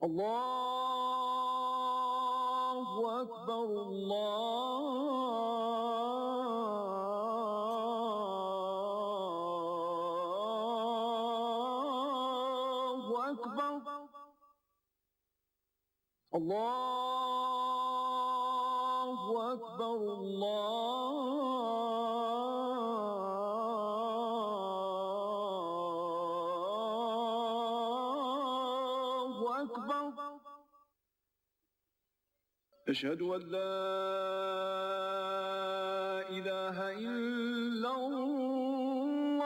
الله أكبر الله أكبر الله أكبر الله أكبر أشهد أن لا إله إلا الله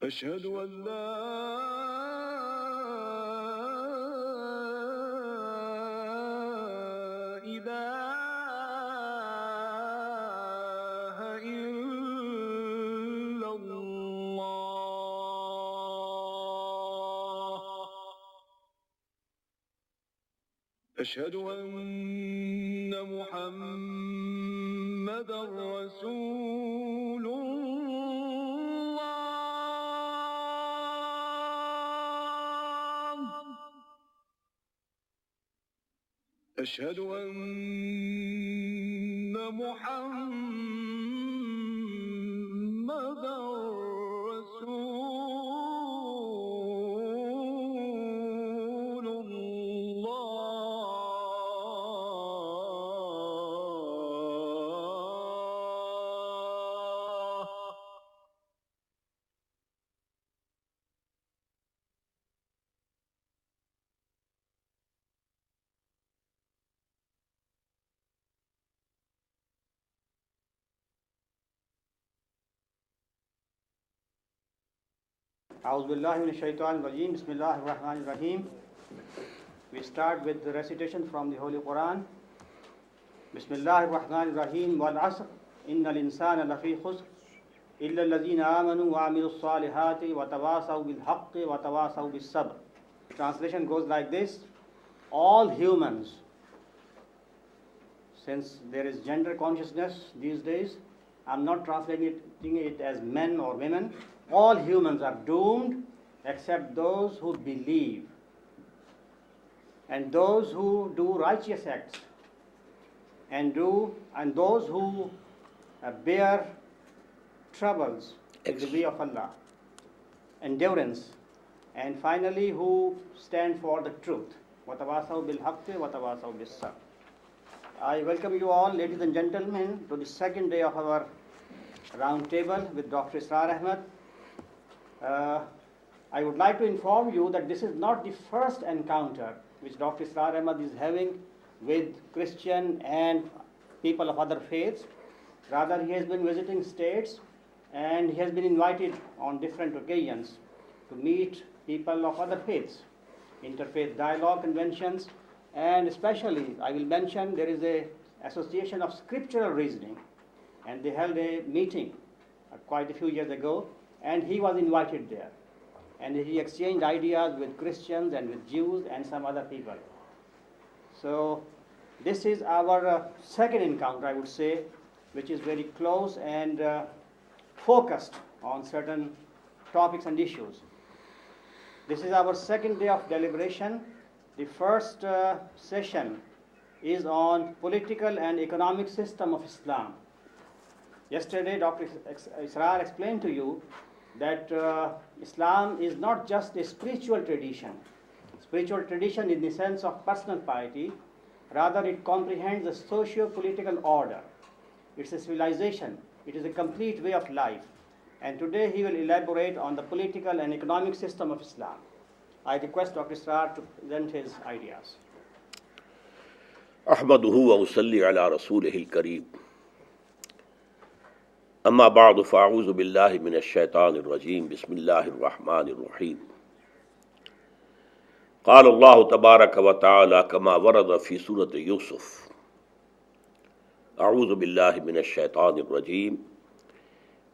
أشهد أن لا إله إلا الله أشهد أن محمدا رسول الله أشهد أن محمدا رسول الله أعوذ بالله من الشيطان الرجيم. بسم الله الرحمن الرحيم. We start with the recitation from the Holy Quran. بسم الله الرحمن الرحيم. والعصر إن الإنسان لفي خسر إلا الذين آمنوا وعملوا الصالحات وتواصوا بالحق وتواصوا بالصبر. The translation goes like this: all humans, since there is gender consciousness these days, I'm not translating it as men or women. All humans are doomed except those who believe and those who do righteous acts and those who bear troubles in the way of Allah, endurance, and finally who stand for the truth. وَتَوَاصَوْا بِالْحَقِّ وَتَوَاصَوْا بِالصَّبْرِ. I welcome you all, ladies and gentlemen, to the second day of our round table with Dr. Israr Ahmed. I would like to inform you that this is not the first encounter which Dr. Israr Ahmed is having with Christian and people of other faiths. Rather, he has been visiting states and he has been invited on different occasions to meet people of other faiths, interfaith dialogue conventions, and especially I will mention there is a association of scriptural reasoning, and they held a meeting quite a few years ago, and he was invited there, and he exchanged ideas with Christians and with Jews and some other people. So this is our second encounter, I would say, which is very close and focused on certain topics and issues. This is our second day of deliberation. The first session is on political and economic system of Islam. Yesterday, Dr. Israr explained to you that Islam is not just a spiritual tradition in the sense of personal piety. Rather, it comprehends a socio-political order. It's a civilization. It is a complete way of life. And today he will elaborate on the political and economic system of Islam. I request Dr. Israr to present his ideas. أحمده وأصلي على رسوله الكريم أما بعد فأعوذ بالله من الشيطان الرجيم بسم الله الرحمن الرحيم قال الله تبارك وتعالى كما ورد في سورة يوسف أعوذ بالله من الشيطان الرجيم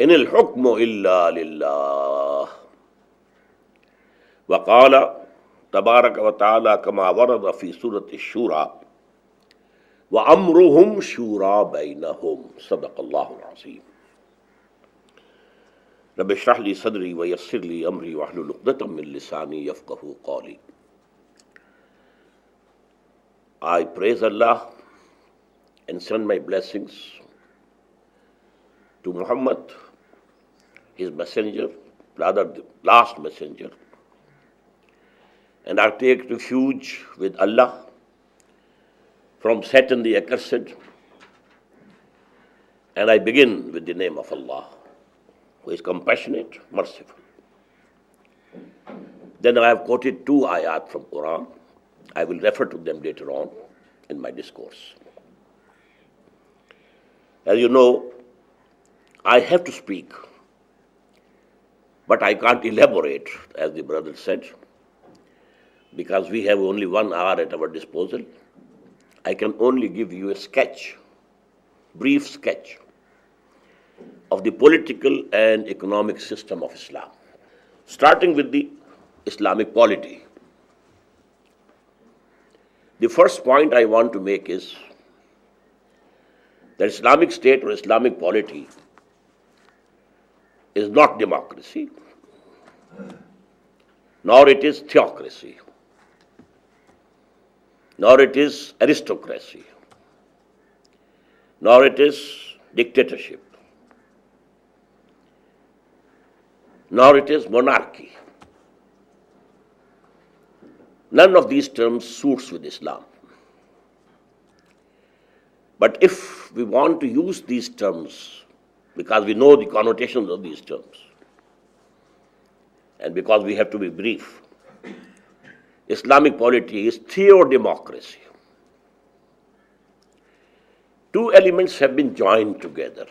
إن الحكم إلا لله وقال تبارك وتعالى كما ورد في سورة الشورى وأمرهم شورى بينهم صدق الله العظيم. Rabbi shrah li sadri wa yassir li amri wa hlul uqdatam min lisani yafqahu qawli. I praise Allah and send my blessings to Muhammad, his messenger, rather the last messenger. And I take refuge with Allah from Satan the accursed. And I begin with the name of Allah, who is compassionate, merciful. Then I have quoted 2 ayat from Quran. I will refer to them later on in my discourse. As you know, I have to speak, but I can't elaborate, as the brother said, because we have only 1 hour at our disposal. I can only give you a sketch, brief sketch, of the political and economic system of Islam, starting with the Islamic polity. The first point I want to make is that Islamic state or Islamic polity is not democracy, nor it is theocracy, nor it is aristocracy, nor it is dictatorship, nor it is monarchy. None of these terms suits with Islam. But if we want to use these terms, because we know the connotations of these terms, and because we have to be brief, Islamic polity is theo-democracy. 2 elements have been joined together.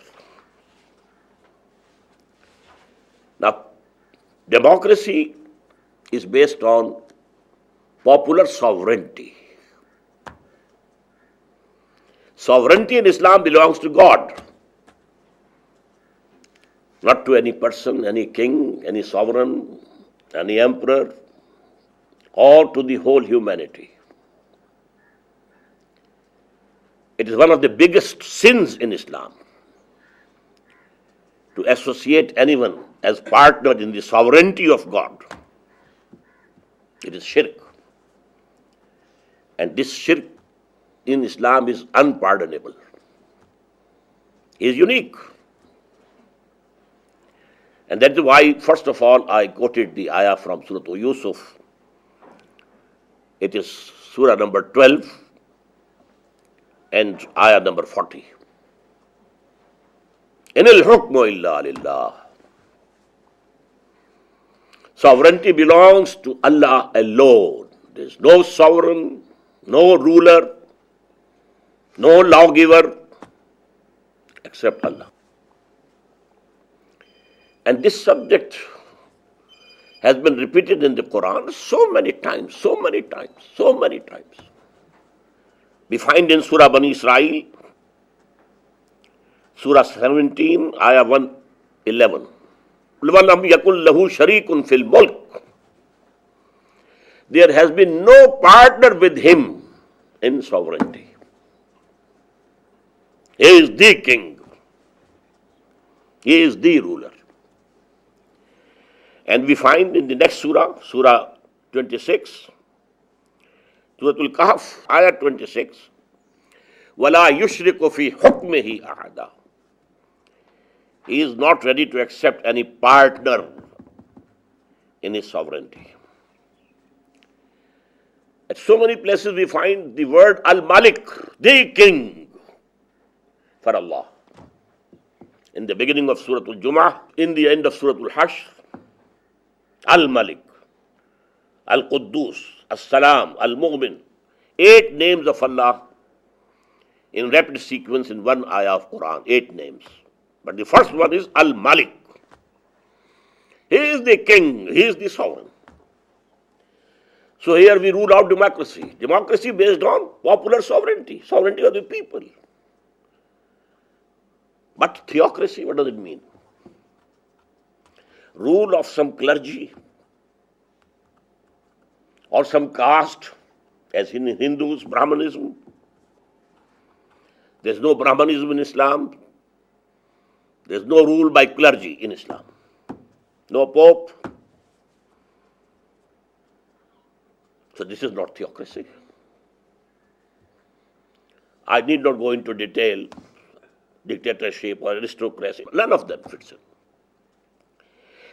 Now, democracy is based on popular sovereignty. Sovereignty in Islam belongs to God, not to any person, any king, any sovereign, any emperor, or to the whole humanity. It is one of the biggest sins in Islam to associate anyone as partner in the sovereignty of God. It is shirk. And this shirk in Islam is unpardonable. He is unique. And that is why, first of all, I quoted the ayah from Surah Yusuf. It is Surah number 12 and ayah number 40. In al-hukmu illa lillah. Sovereignty belongs to Allah alone. There is no sovereign, no ruler, no lawgiver except Allah. And this subject has been repeated in the Quran so many times. We find in Surah Bani Israel, Surah 17, Ayah 111. وَلَمْ يَكُنْ لَهُ شَرِيكٌ فِي الْمُلْكِ. There has been no partner with him in sovereignty. He is the king. He is the ruler. And we find in the next surah, Surah 26, Surah Al-Kahf, Ayah 26, وَلَا يُشْرِكُ فِي حُكْمِهِ أَحَدًا. He is not ready to accept any partner in his sovereignty. At so many places we find the word Al-Malik, the king, for Allah. In the beginning of Surah Al-Jum'ah, in the end of Surah Al-Hashr, Al-Malik, Al-Quddus, As-Salam, Al-Mu'min. 8 names of Allah in rapid sequence in 1 ayah of Quran. 8 names. But the first one is Al-Malik. He is the king, he is the sovereign. So here we rule out democracy. Democracy based on popular sovereignty, sovereignty of the people. But theocracy, what does it mean? Rule of some clergy or some caste, as in Hindus, Brahmanism. There's no Brahmanism in Islam. There's no rule by clergy in Islam. no pope. So this is not theocracy. I need not go into detail, dictatorship or aristocracy. None of them fits in.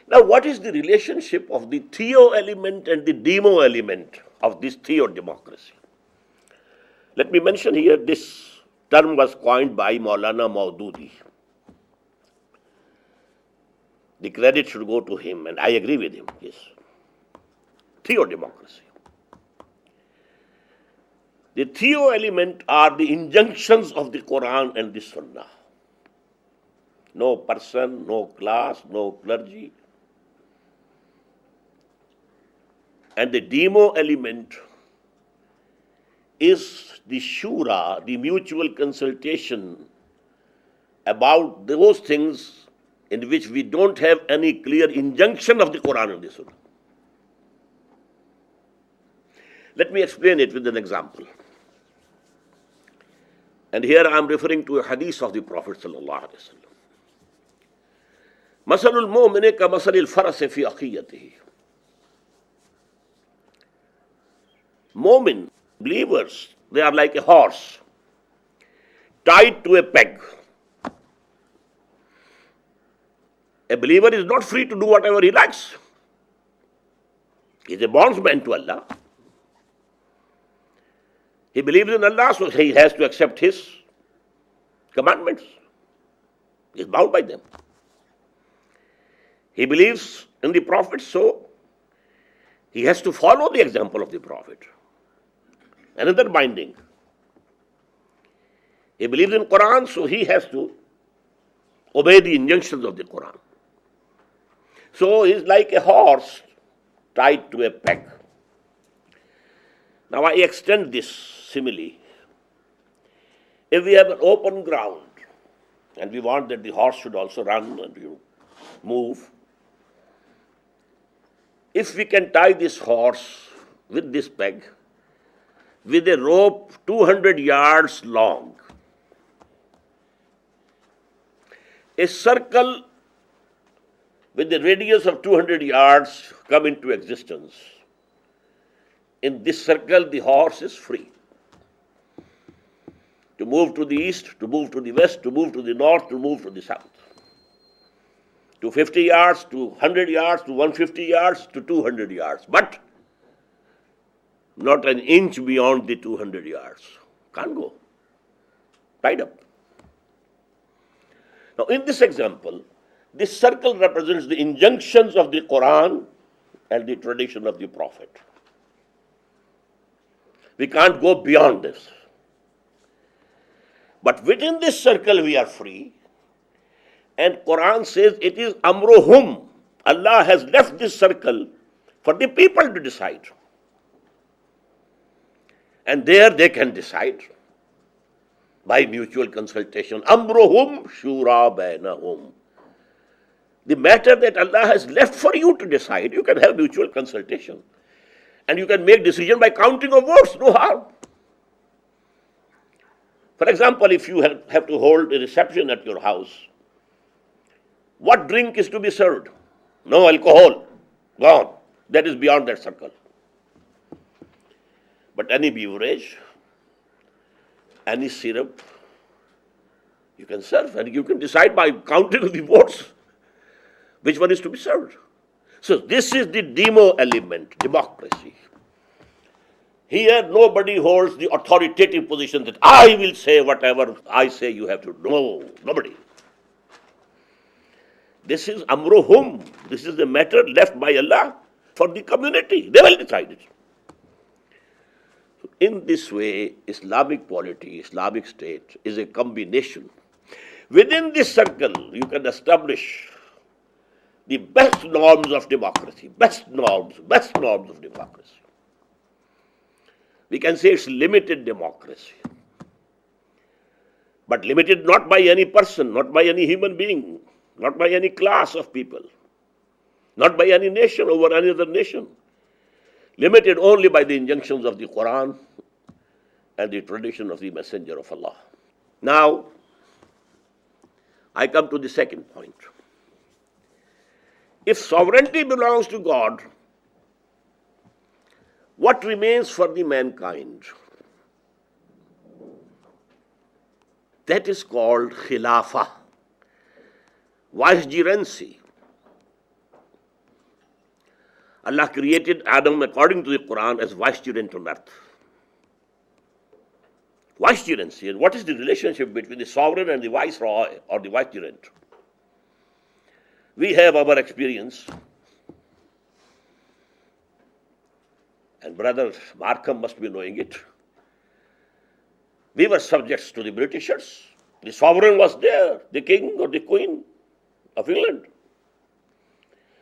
Now, what is the relationship of the theo element and the demo element of this theo democracy? Let me mention here, this term was coined by Maulana Maududi. The credit should go to him, and I agree with him, yes. Theo democracy. The theo element are the injunctions of the Quran and the Sunnah. No person, no class, no clergy. And the demo element is the shura, the mutual consultation about those things in which we don't have any clear injunction of the Quran and the Sunnah. Let me explain it with an example. And here I am referring to a hadith of the Prophet sallallahu alaihi wasallam. Masalul mu'mini ka masalil farasi fi aqiyatihi. Mu'min, believers, they are like a horse tied to a peg. A believer is not free to do whatever he likes. He is a bondsman to Allah. He believes in Allah, so he has to accept His commandments. He is bound by them. He believes in the Prophet, so he has to follow the example of the Prophet. Another binding. He believes in Quran, so he has to obey the injunctions of the Quran. So he is like a horse tied to a peg. Now I extend this simile. If we have an open ground and we want that the horse should also run and move, if we can tie this horse with this peg with a rope 200 yards long, a circle with a radius of 200 yards come into existence. In this circle, the horse is free to move to the east, to move to the west, to move to the north, to move to the south. To 50 yards, to 100 yards, to 150 yards, to 200 yards. But not an inch beyond the 200 yards. Can't go. Tied up. Now, in this example, this circle represents the injunctions of the Quran and the tradition of the Prophet. We can't go beyond this. But within this circle we are free. And Quran says it is amruhum. Allah has left this circle for the people to decide. And there they can decide by mutual consultation. Amruhum shura bainahum. The matter that Allah has left for you to decide, you can have mutual consultation. And you can make decision by counting of votes, no harm. For example, if you have to hold a reception at your house, what drink is to be served? No alcohol. Gone. That is beyond that circle. But any beverage, any syrup, you can serve and you can decide by counting the votes which one is to be served. So this is the demo element, democracy. Here nobody holds the authoritative position that I will say whatever I say you have to do. No, nobody. This is amruhum. This is the matter left by Allah for the community. They will decide it. In this way, Islamic polity, Islamic state is a combination. Within this circle, you can establish the best norms of democracy, best norms of democracy. We can say it's limited democracy. But limited not by any person, not by any human being, not by any class of people, not by any nation over any other nation. Limited only by the injunctions of the Quran and the tradition of the Messenger of Allah. Now, I come to the second point. If sovereignty belongs to God, what remains for the mankind? That is called khilafah, vicegerency. Allah created Adam according to the Quran as vicegerent on earth. Vicegerency. And what is the relationship between the sovereign and the viceroy or the vicegerent? We have our experience. And brother Markham must be knowing it. We were subjects to the Britishers. The sovereign was there, the king or the queen of England.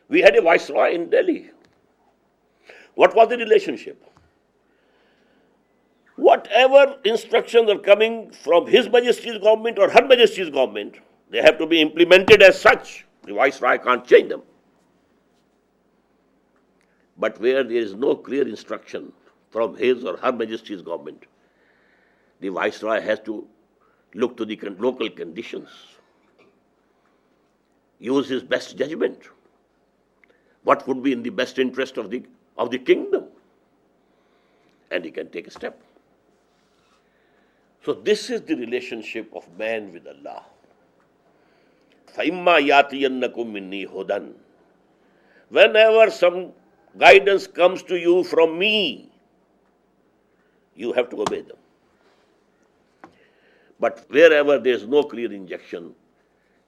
We had a viceroy in Delhi. What was the relationship? Whatever instructions are coming from His Majesty's government or Her Majesty's government, they have to be implemented as such. The viceroy can't change them. But where there is no clear instruction from His or Her Majesty's government, the viceroy has to look to the local conditions, use his best judgment. What would be in the best interest of the kingdom? And he can take a step. So this is the relationship of man with Allah. فَإِمَّا يَاتِيَنَّكُم مِّنِّي هُدًى. Whenever some guidance comes to you from me, you have to obey them. But wherever there is no clear injunction,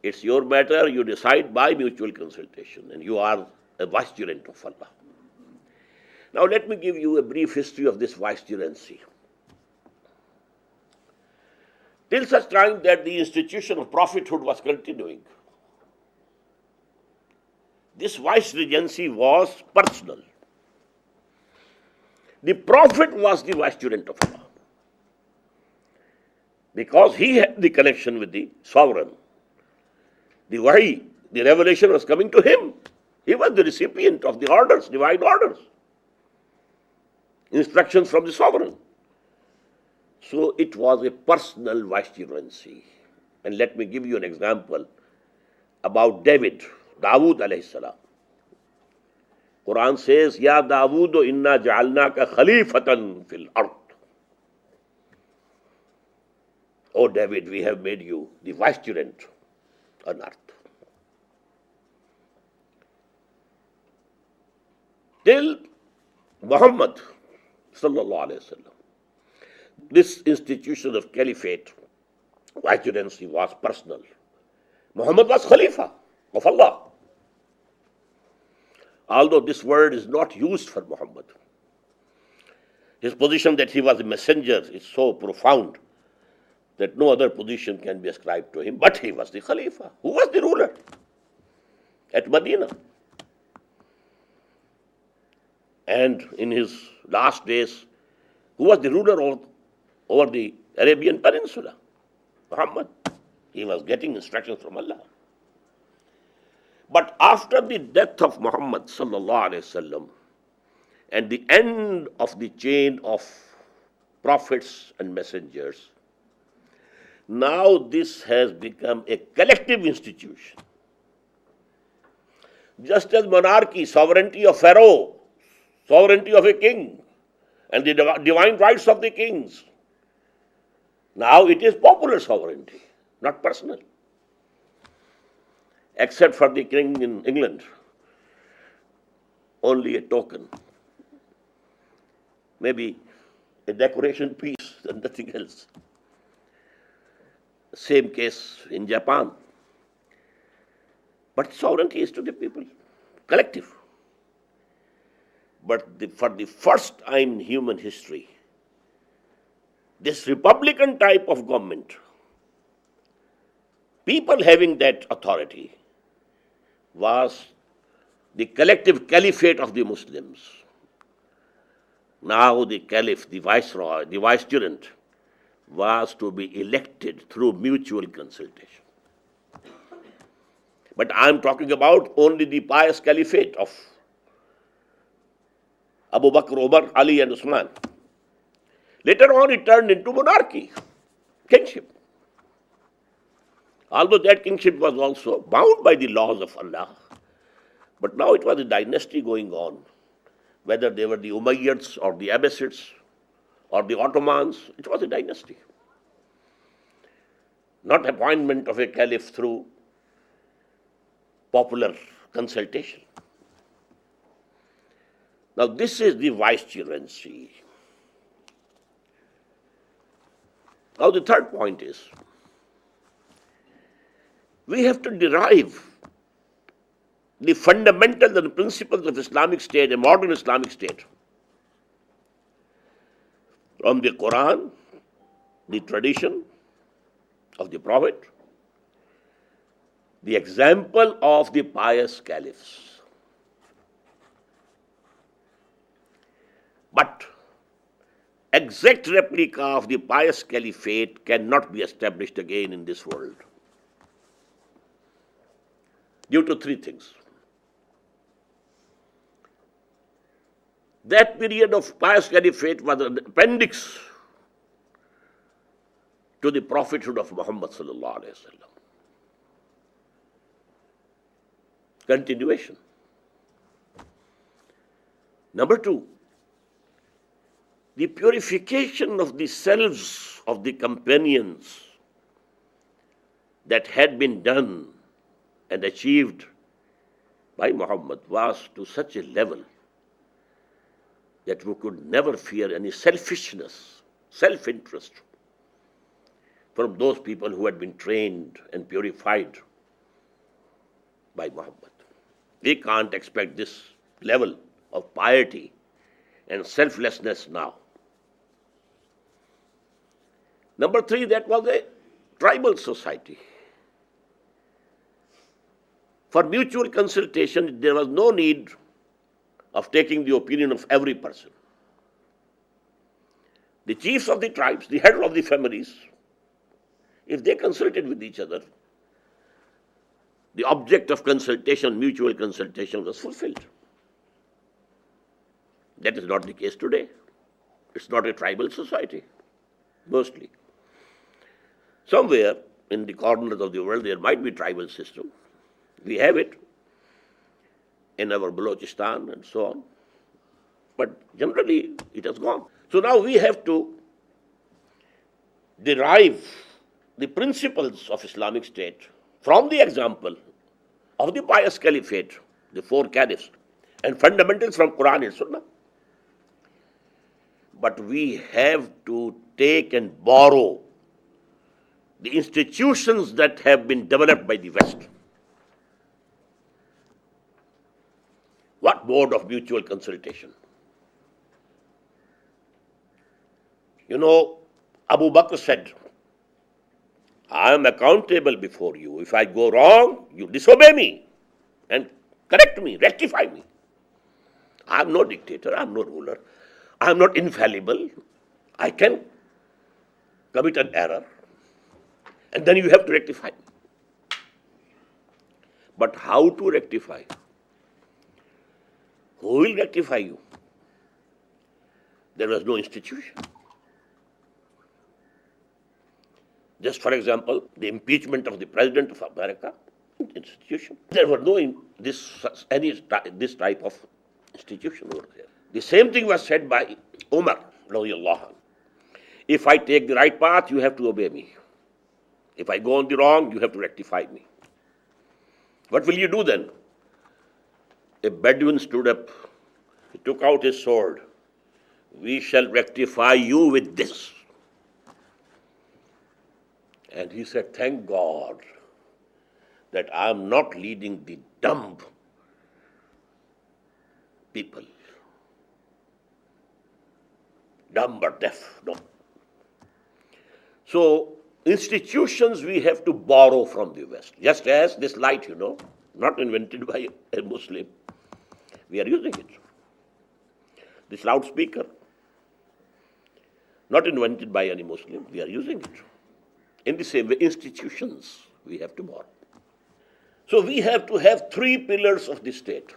it's your matter, you decide by mutual consultation, and you are a vicegerent of Allah. Now let me give you a brief history of this vicegerency. Till such time that the institution of prophethood was continuing, this vicegerency was personal. The prophet was the vicegerent of Allah, because he had the connection with the sovereign. The wahi, the revelation was coming to him. He was the recipient of the orders, divine orders, instructions from the sovereign. So it was a personal vicegerency. And let me give you an example about Dawood alayhi salam. Quran says, Ya Dawood, inna ja'alnaka khalifatan fil ard. O David, we have made you the vicegerent on earth. Till Muhammad sallallahu alayhi wa sallam, this institution of caliphate, vicegerency, was personal. Muhammad was Khalifa of Allah. Although this word is not used for Muhammad, his position that he was a messenger is so profound that no other position can be ascribed to him, but he was the Khalifa. Who was the ruler at Medina? And in his last days, who was the ruler over the Arabian Peninsula? Muhammad. He was getting instructions from Allah. But after the death of Muhammad sallallahu alaihi wasallam and the end of the chain of prophets and messengers, now this has become a collective institution. Just as monarchy, sovereignty of Pharaoh, sovereignty of a king, and the divine rights of the kings, now it is popular sovereignty, not personal. Except for the king in England, only a token, maybe a decoration piece and nothing else. Same case in Japan. But sovereignty is to the people, collective. But for the first time in human history, this republican type of government, people having that authority, was the collective caliphate of the Muslims. Now the caliph, the viceroy, the vicegerent, was to be elected through mutual consultation. But I am talking about only the pious caliphate of Abu Bakr, Umar, Ali and Usman. Later on it turned into monarchy, kingship. Although that kingship was also bound by the laws of Allah, But now it was a dynasty going on, whether they were the Umayyads or the Abbasids or the Ottomans, it was a dynasty. Not appointment of a caliph through popular consultation. Now this is the vicegerency. Now the third point is, we have to derive the fundamentals and principles of Islamic State, a modern Islamic State, from the Quran, the tradition of the Prophet, the example of the pious caliphs. But exact replica of the pious caliphate cannot be established again in this world, due to three things. That period of pious caliphate was an appendix to the prophethood of Muhammad sallallahu alaihi wasallam. Continuation. Number two, the purification of the selves of the companions that had been done and achieved by Muhammad was to such a level that we could never fear any selfishness, self-interest from those people who had been trained and purified by Muhammad. We can't expect this level of piety and selflessness now. Number three, that was a tribal society. For mutual consultation, there was no need of taking the opinion of every person. The chiefs of the tribes, the head of the families, if they consulted with each other, the object of consultation, mutual consultation, was fulfilled. That is not the case today. It's not a tribal society, mostly. Somewhere in the corners of the world, there might be tribal system. We have it in our Balochistan and so on. But generally, it has gone. So now we have to derive the principles of Islamic State from the example of the pious caliphate, the four caliphs, and fundamentals from Quran and Sunnah. But we have to take and borrow the institutions that have been developed by the West. What mode of mutual consultation? You know, Abu Bakr said, I am accountable before you. If I go wrong, you disobey me and correct me, rectify me. I am no dictator, I am no ruler, I am not infallible. I can commit an error and then you have to rectify me. But how to rectify? Who will rectify you? There was no institution. Just for example, the impeachment of the President of America, institution. There were no this type of institution over there. The same thing was said by Umar, radiallahu anhu. If I take the right path, you have to obey me. If I go on the wrong, you have to rectify me. What will you do then? A Bedouin stood up, he took out his sword. We shall rectify you with this. And he said, thank God that I am not leading the dumb people. Dumb or deaf, no. So, institutions we have to borrow from the West. Just as this light, not invented by a Muslim. We are using it. This loudspeaker, not invented by any Muslim. We are using it. In the same way, institutions we have to borrow. So we have to have three pillars of the state.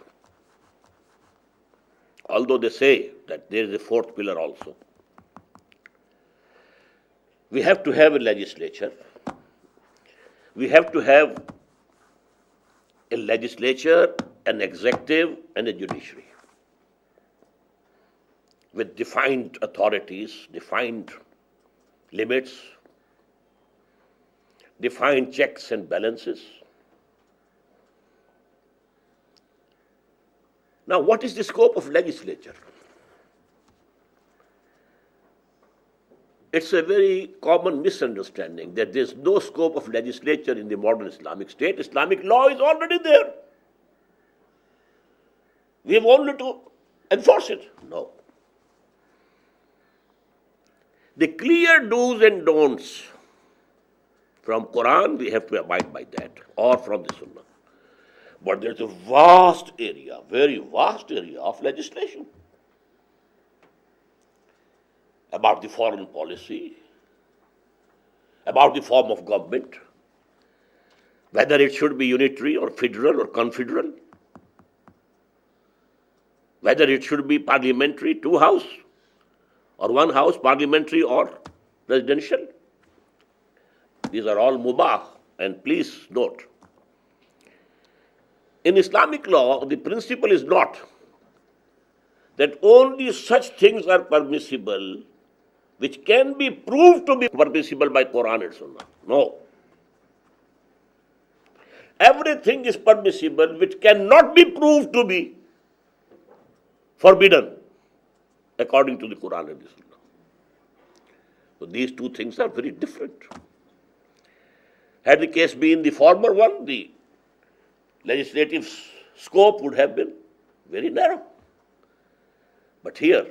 Although they say that there is a fourth pillar also. We have to have a legislature. We have to have a legislature an executive and a judiciary with defined authorities, defined limits, defined checks and balances. Now, what is the scope of legislature? It's a very common misunderstanding that there's no scope of legislature in the modern Islamic state. Islamic law is already there. We have only to enforce it. No. The clear do's and don'ts from Quran, we have to abide by that, or from the Sunnah. But there's a vast area, very vast area of legislation about the foreign policy, about the form of government, whether it should be unitary or federal or confederal, whether it should be parliamentary, two house, or one house, parliamentary or presidential. These are all mubah, and please note, in Islamic law, the principle is not that only such things are permissible which can be proved to be permissible by Quran and Sunnah. No. Everything is permissible which cannot be proved to be forbidden according to the Quran and the Sunnah. So these two things are very different. Had the case been the former one, the legislative scope would have been very narrow. But here,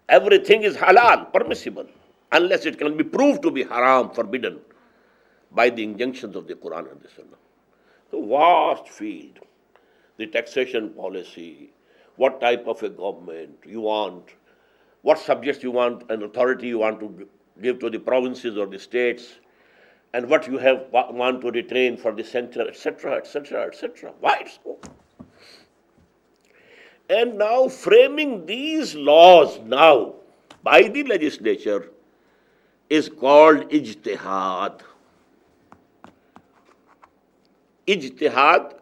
everything is halal, permissible, unless it can be proved to be haram, forbidden, by the injunctions of the Quran and the Sunnah. So vast field, the taxation policy, what type of a government you want, what subjects you want, an authority you want to give to the provinces or the states, and what you want to retain for the center, etc., etc., etc. Wide scope. And now framing these laws now by the legislature is called ijtihad. Ijtihad,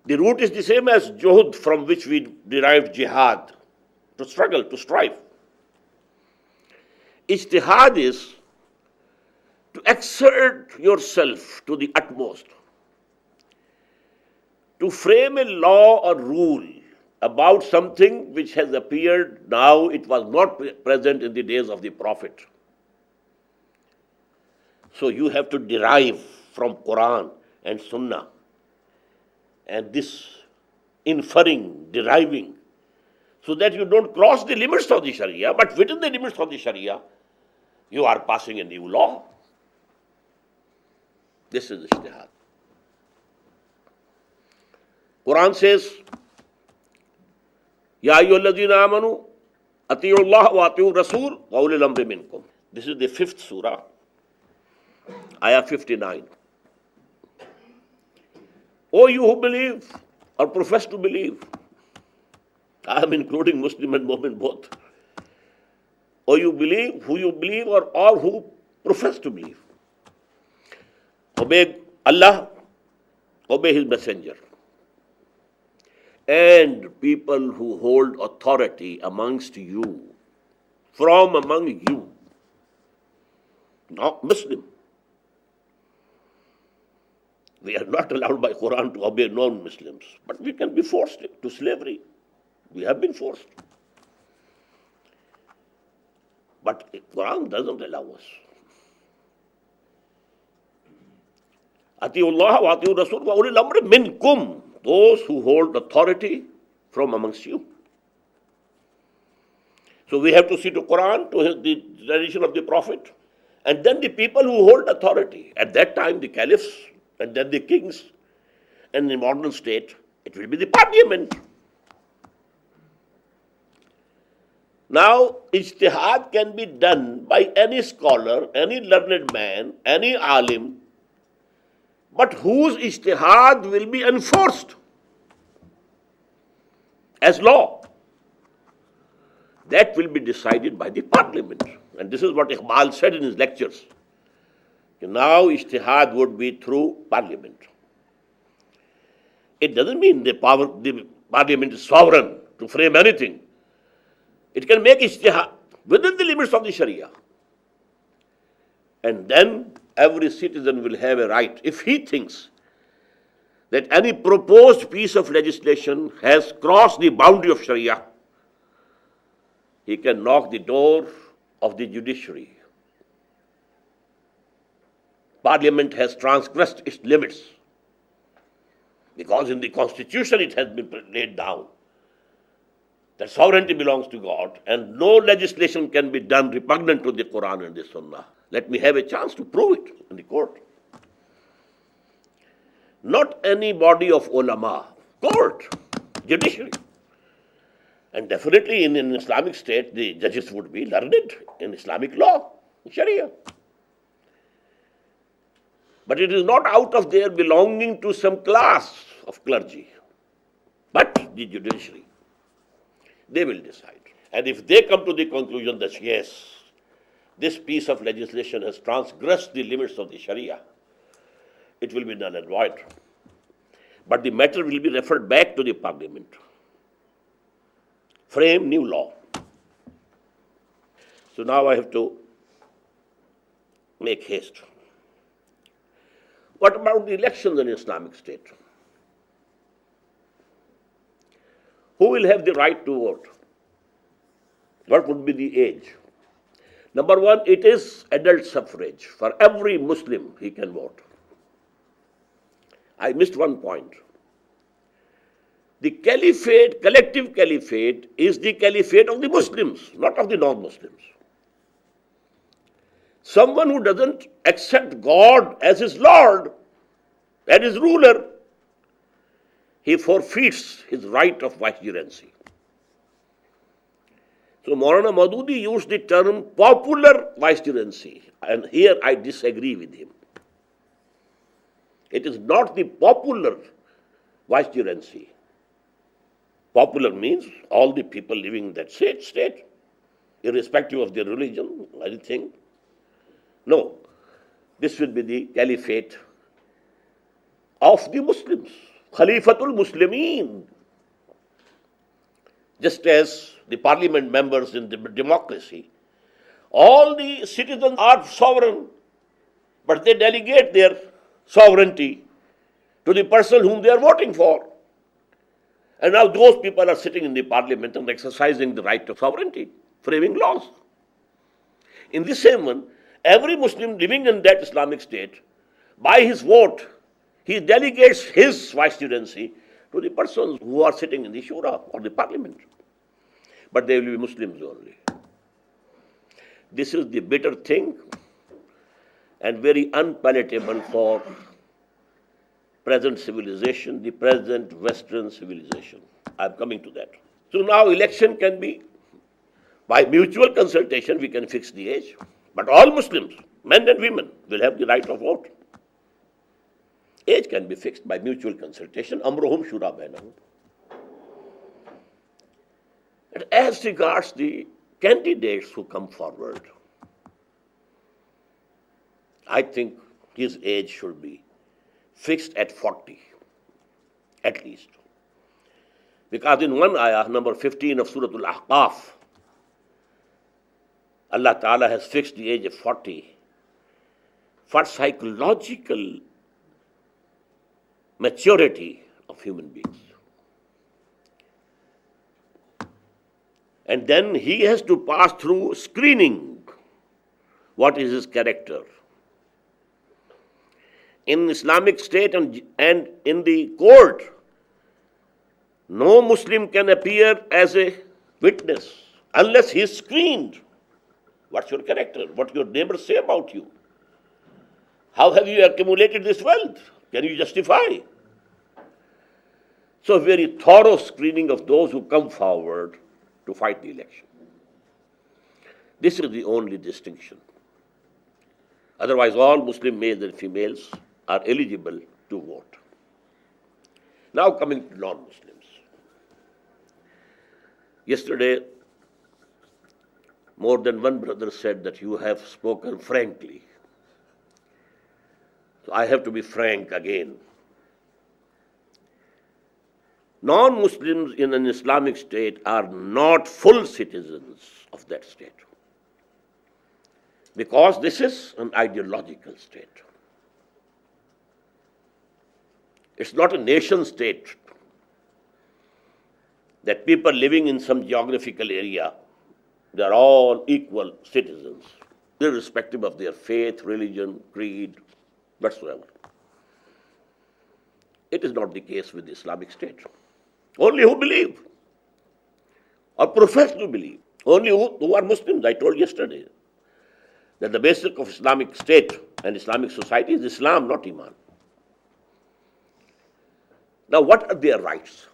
the root is the same as juhud, from which we derived jihad, to struggle, to strive. Ijtihad is to exert yourself to the utmost, to frame a law or rule about something which has appeared now, it was not present in the days of the Prophet. So you have to derive from Quran and Sunnah, and this inferring, deriving, so that you don't cross the limits of the Sharia, but within the limits of the Sharia, you are passing a new law. This is ijtihad. Quran says, Ya ayyuhalladhina amanu ati'u Allah wa ati'u Rasul wa ulil amri minkum. This is the 5th surah, ayah 59. O you who believe or profess to believe, I am including Muslim and Mu'min both. O you believe, who you believe, or all who profess to believe. Obey Allah, obey His Messenger. And people who hold authority amongst you, from among you, not Muslim. We are not allowed by Quran to obey non-Muslims, but we can be forced to slavery. We have been forced. But Quran doesn't allow us. Atiullah wa atiur Rasul wa ulil amri minkum, those who hold authority from amongst you. So we have to see to Quran, to the tradition of the Prophet, and then the people who hold authority. At that time, the caliphs, and then the kings, and in modern state, it will be the parliament. Now, ijtihad can be done by any scholar, any learned man, any alim, but whose ijtihad will be enforced as law. That will be decided by the parliament. And this is what Iqbal said in his lectures. Now ijtihad would be through parliament. It doesn't mean the parliament is sovereign to frame anything. It can make ijtihad within the limits of the Sharia. And then every citizen will have a right, if he thinks that any proposed piece of legislation has crossed the boundary of Sharia, he can knock the door of the judiciary. Parliament has transgressed its limits because in the Constitution it has been laid down that sovereignty belongs to God and no legislation can be done repugnant to the Quran and the Sunnah. Let me have a chance to prove it in the court. Not any body of ulama, court, judiciary. And definitely in an Islamic state, the judges would be learned in Islamic law, Sharia. But it is not out of their belonging to some class of clergy, but the judiciary. They will decide. And if they come to the conclusion that yes, this piece of legislation has transgressed the limits of the Sharia, it will be null and void. But the matter will be referred back to the parliament. Frame new law. So now I have to make haste. What about the elections in Islamic State? Who will have the right to vote? What would be the age? Number one, it is adult suffrage. For every Muslim, he can vote. I missed one point. The caliphate, collective caliphate, is the caliphate of the Muslims, not of the non-Muslims. Someone who doesn't accept God as his Lord and his ruler, he forfeits his right of vicegerency. So Maulana Maududi used the term popular vicegerency, and here I disagree with him. It is not the popular vicegerency. Popular means all the people living in that state, irrespective of their religion, anything. No, this will be the caliphate of the Muslims, Khalifatul Muslimin. Just as the parliament members in the democracy, all the citizens are sovereign, but they delegate their sovereignty to the person whom they are voting for. And now those people are sitting in the parliament and exercising the right of sovereignty, framing laws. In the same one, every Muslim living in that Islamic state, by his vote, he delegates his vicegerency to the persons who are sitting in the shura or the parliament. But they will be Muslims only. This is the bitter thing and very unpalatable for present civilization, the present Western civilization. I'm coming to that. So now election can be, by mutual consultation, we can fix the age. But all Muslims, men and women, will have the right of vote. Age can be fixed by mutual consultation. Amruhum shura bainahum. And as regards the candidates who come forward, I think his age should be fixed at 40, at least. Because in one ayah, number 15 of Surah Al-Ahqaf, Allah Ta'ala has fixed the age of 40 for psychological maturity of human beings. And then he has to pass through screening. What is his character? In Islamic state and in the court, no Muslim can appear as a witness unless he is screened. What's your character? What your neighbors say about you? How have you accumulated this wealth? Can you justify? So very thorough screening of those who come forward to fight the election. This is the only distinction. Otherwise, all Muslim males and females are eligible to vote. Now coming to non-Muslims. Yesterday, more than one brother said that you have spoken frankly. So I have to be frank again. Non-Muslims in an Islamic state are not full citizens of that state, because this is an ideological state. It's not a nation state that people living in some geographical area, they are all equal citizens, irrespective of their faith, religion, creed, whatsoever. It is not the case with the Islamic State. Only who believe or profess to believe, only who are Muslims. I told yesterday that the basic of Islamic State and Islamic society is Islam, not Iman. Now, what are their rights?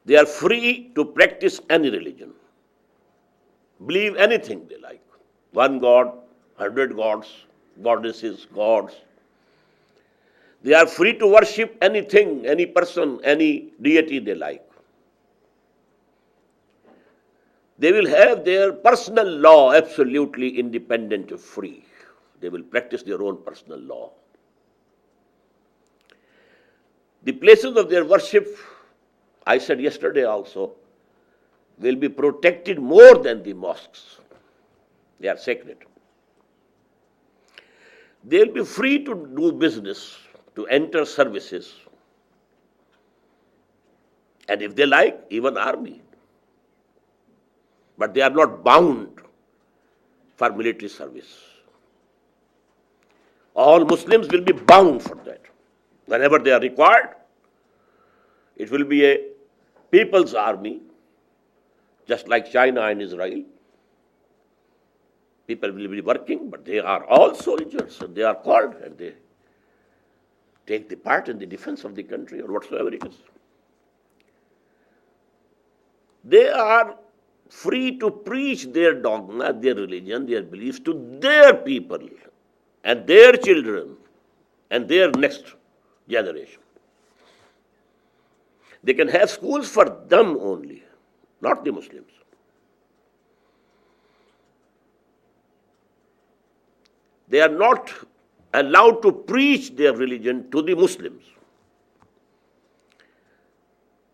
They are free to practice any religion, believe anything they like. One God, 100 gods, goddesses, gods. They are free to worship anything, any person, any deity they like. They will have their personal law absolutely independent and free. They will practice their own personal law. The places of their worship, I said yesterday also, will be protected more than the mosques. They are sacred. They will be free to do business, to enter services, and if they like, even army. But they are not bound for military service. All Muslims will be bound for that. Whenever they are required, it will be a people's army, just like China and Israel. People will be working, but they are all soldiers, and they are called, and they take the part in the defense of the country or whatsoever it is. They are free to preach their dogma, their religion, their beliefs to their people and their children and their next generation. They can have schools for them only, not the Muslims. They are not allowed to preach their religion to the Muslims.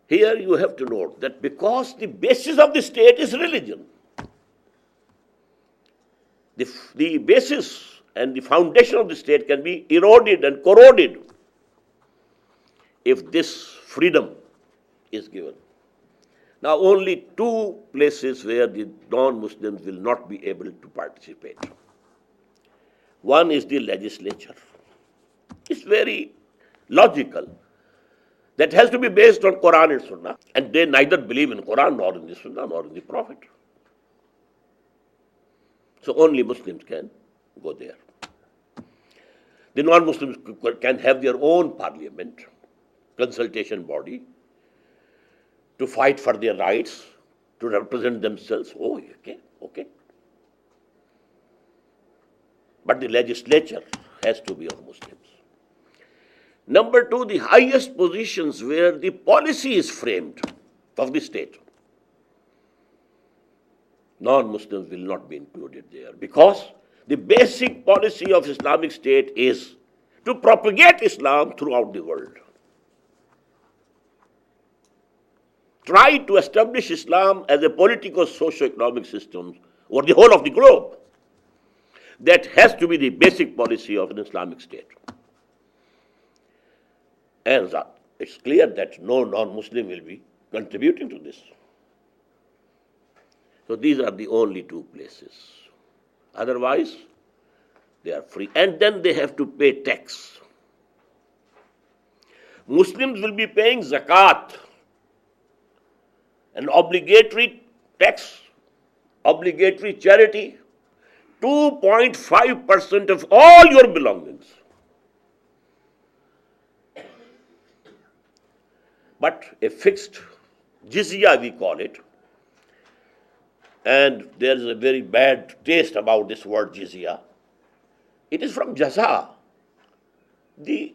Here you have to note that because the basis of the state is religion, the basis and the foundation of the state can be eroded and corroded if this freedom is given. Now, only two places where the non-Muslims will not be able to participate. One is the legislature. It's very logical. That has to be based on Quran and Sunnah. And they neither believe in Quran, nor in the Sunnah, nor in the Prophet. So only Muslims can go there. The non-Muslims can have their own parliament, consultation body, to fight for their rights, to represent themselves. Oh, okay. But the legislature has to be of Muslims. Number two, the highest positions where the policy is framed of the state. Non-Muslims will not be included there because the basic policy of Islamic State is to propagate Islam throughout the world. Try to establish Islam as a political, socio-economic system over the whole of the globe. That has to be the basic policy of an Islamic State. And it's clear that no non-Muslim will be contributing to this. So these are the only two places. Otherwise, they are free. And then they have to pay tax. Muslims will be paying zakat, an obligatory tax, obligatory charity, 2.5% of all your belongings. But a fixed jizya, we call it, and there is a very bad taste about this word jizya. It is from jaza, the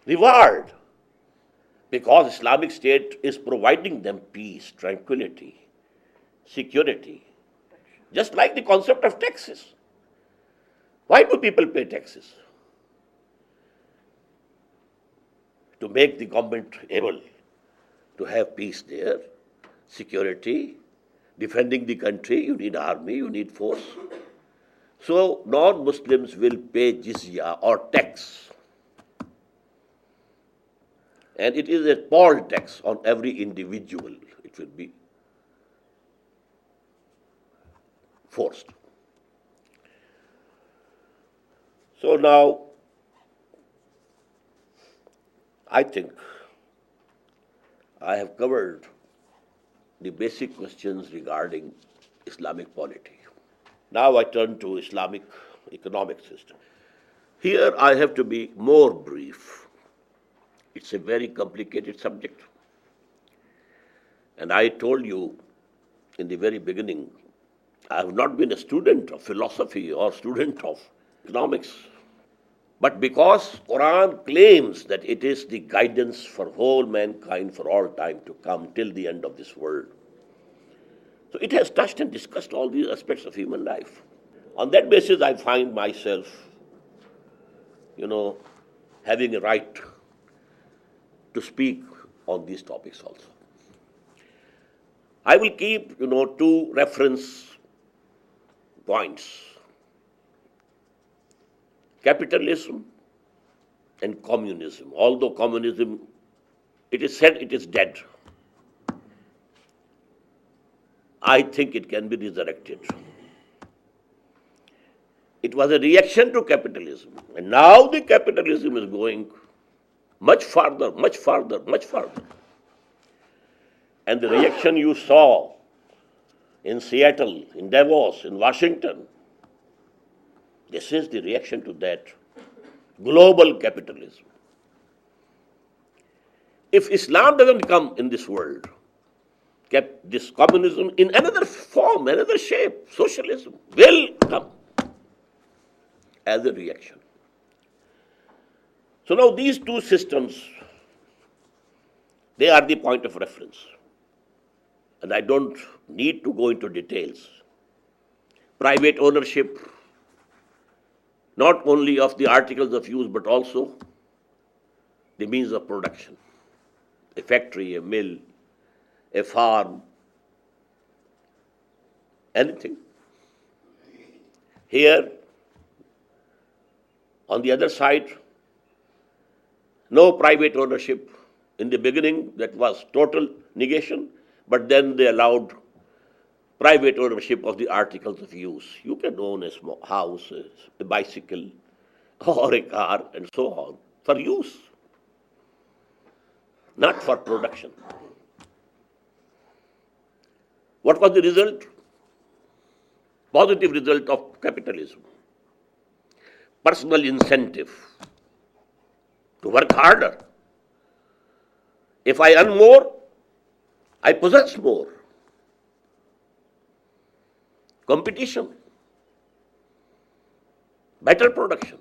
reward, because Islamic State is providing them peace, tranquility, security, just like the concept of taxes. Why do people pay taxes? to make the government able to have peace there, security, defending the country, you need army, you need force. So non-Muslims will pay jizya or tax. And it is a poll tax on every individual. It will be forced. So now, I think I have covered the basic questions regarding Islamic polity. Now I turn to Islamic economic system. Here I have to be more brief. It's a very complicated subject. And I told you in the very beginning, I have not been a student of philosophy or student of economics. But because Quran claims that it is the guidance for whole mankind for all time to come till the end of this world, so it has touched and discussed all these aspects of human life. On that basis, I find myself, having a right to speak on these topics also. I will keep, two reference points: capitalism and communism. Although communism, it is said it is dead, I think it can be resurrected. It was a reaction to capitalism. And now the capitalism is going much farther, much farther, much farther. And the reaction you saw in Seattle, in Davos, in Washington, this is the reaction to that global capitalism. If Islam doesn't come in this world, this communism in another form, another shape, socialism will come as a reaction. So now these two systems, they are the point of reference. And I don't need to go into details. Private ownership, not only of the articles of use, but also the means of production. A factory, a mill, a farm, anything. Here, on the other side, no private ownership. In the beginning, that was total negation, but then they allowed private ownership of the articles of use. You can own a small house, a bicycle, or a car, and so on, for use, not for production. What was the result? Positive result of capitalism. Personal incentive to work harder. If I earn more, I possess more. Competition, better production,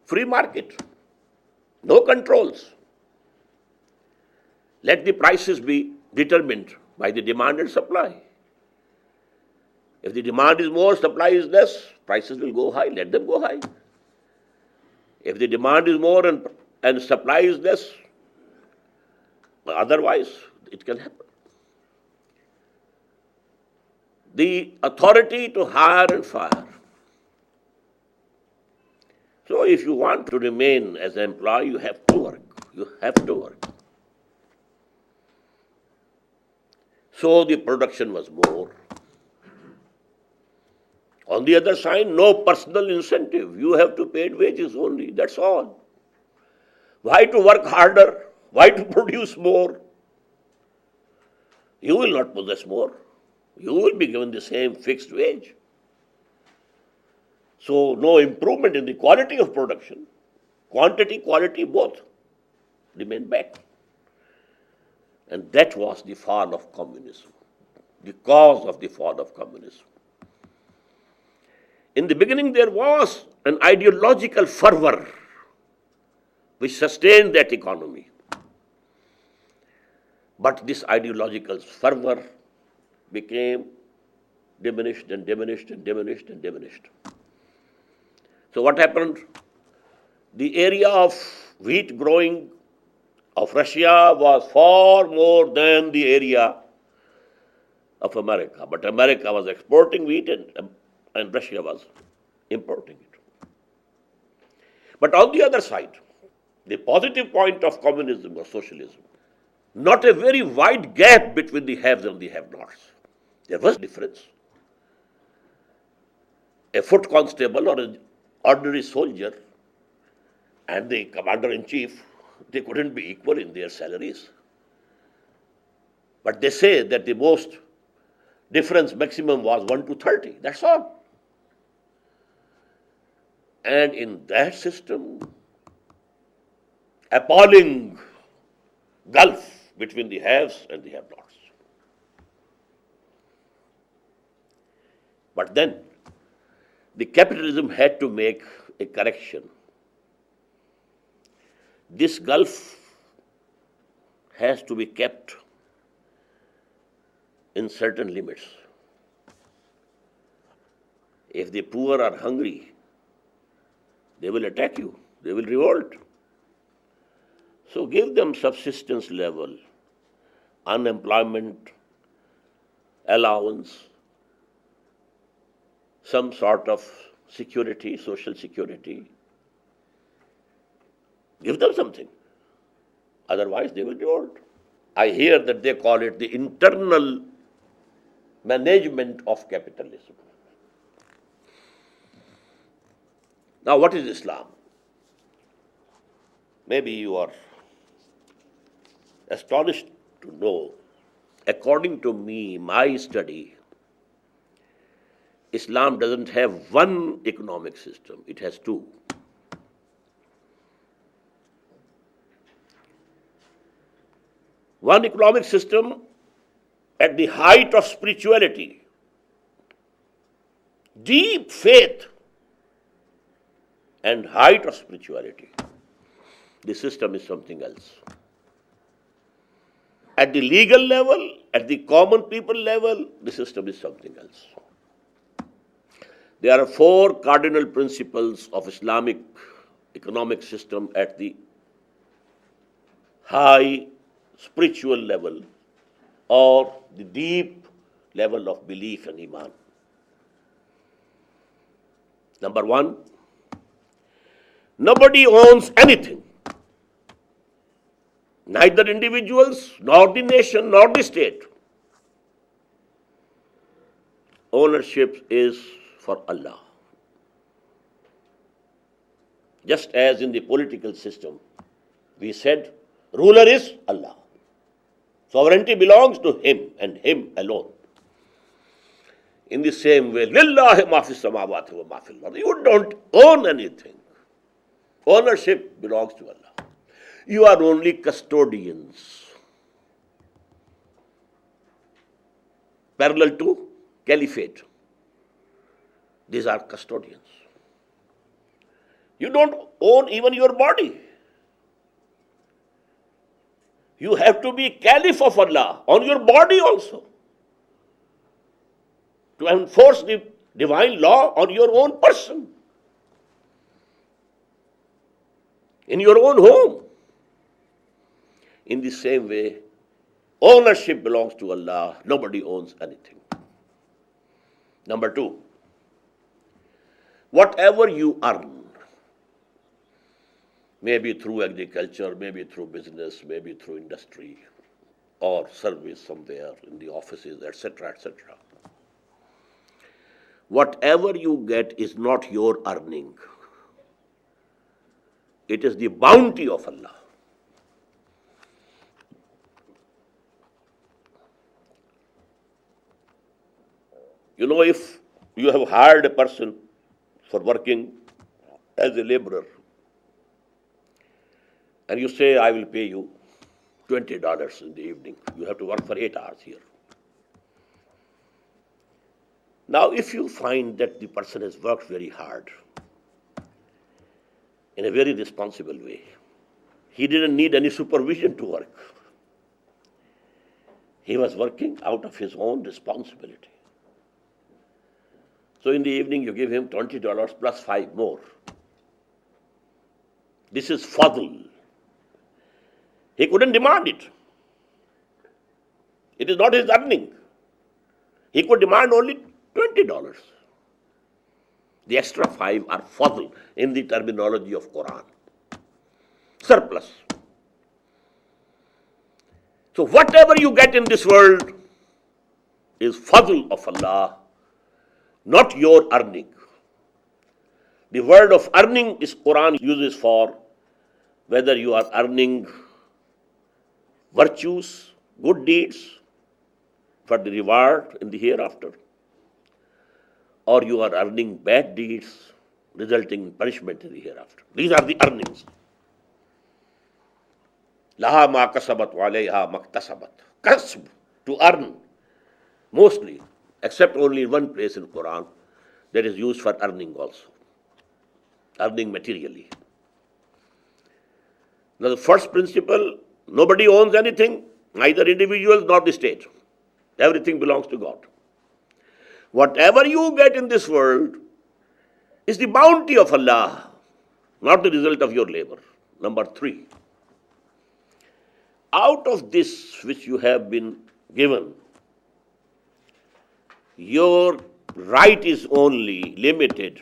free market, no controls. Let the prices be determined by the demand and supply. If the demand is more, supply is less, prices will go high, let them go high. If the demand is more and supply is less, otherwise it can happen. The authority to hire and fire. So if you want to remain as an employee, you have to work. You have to work. So the production was more. On the other side, no personal incentive. You have to pay wages only, that's all. Why to work harder? Why to produce more? You will not possess more. You will be given the same fixed wage. So no improvement in the quality of production. Quantity, quality, both remain back. And that was the fall of communism, the cause of the fall of communism. In the beginning, there was an ideological fervor which sustained that economy. But this ideological fervor became diminished and diminished and diminished and diminished. So what happened? the area of wheat growing of Russia was far more than the area of America. But America was exporting wheat and Russia was importing it. But on the other side, the positive point of communism or socialism, not a very wide gap between the haves and the have-nots. There was difference. A foot constable or an ordinary soldier and the commander-in-chief, they couldn't be equal in their salaries. But they say that the most difference maximum was 1 to 30. That's all. And in that system, appalling gulf between the haves and the have-nots. But then, the capitalism had to make a correction. This gulf has to be kept in certain limits. If the poor are hungry, they will attack you, they will revolt. So give them subsistence level, unemployment allowance, some sort of security, social security. Give them something. Otherwise, they will revolt. I hear that they call it the internal management of capitalism. Now, what is Islam? Maybe you are astonished to know. According to me, my study, Islam doesn't have one economic system, it has two. One economic system at the height of spirituality, deep faith, and height of spirituality. The system is something else. At the legal level, at the common people level, the system is something else. There are 4 cardinal principles of Islamic economic system at the high spiritual level or the deep level of belief and iman. Number 1, nobody owns anything. Neither individuals, nor the nation, nor the state. Ownership is for Allah. Just as in the political system, we said, ruler is Allah. Sovereignty belongs to Him and Him alone. In the same way, Lillahi ma fis samawati wa ma fil ard. You don't own anything. Ownership belongs to Allah. You are only custodians. Parallel to caliphate. These are custodians. You don't own even your body. You have to be caliph of Allah on your body also, to enforce the divine law on your own person, in your own home. In the same way, ownership belongs to Allah. Nobody owns anything. Number 2, whatever you earn, maybe through agriculture, maybe through business, maybe through industry, or service somewhere in the offices, etc., etc. Whatever you get is not your earning. It is the bounty of Allah. You know, if you have hired a person for working as a laborer, and you say, I will pay you $20 in the evening. You have to work for 8 hours here. Now, if you find that the person has worked very hard, in a very responsible way, he didn't need any supervision to work. He was working out of his own responsibility. So in the evening, you give him $20 plus 5 more. This is fadl. He couldn't demand it. It is not his earning. He could demand only $20. The extra 5 are fadl in the terminology of Quran. Surplus. So whatever you get in this world is fadl of Allah, not your earning. The word of earning is Quran uses for whether you are earning virtues, good deeds for the reward in the hereafter, or you are earning bad deeds resulting in punishment in the hereafter. These are the earnings. Laha ma kasabat wa alayha maktasabat. Kasb, to earn, mostly, except only in one place in Quran that is used for earning also. Earning materially. Now the first principle, nobody owns anything, neither individuals nor the state. Everything belongs to God. Whatever you get in this world is the bounty of Allah, not the result of your labor. Number 3, out of this which you have been given, your right is only limited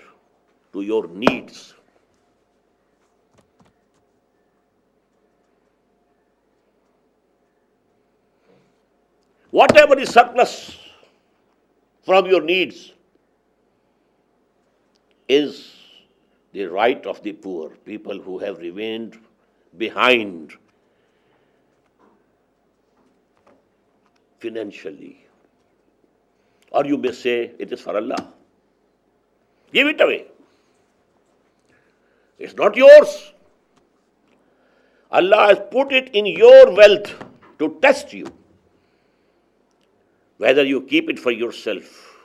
to your needs. Whatever is surplus from your needs is the right of the poor, people who have remained behind financially. Or you may say it is for Allah. Give it away. It's not yours. Allah has put it in your wealth to test you, whether you keep it for yourself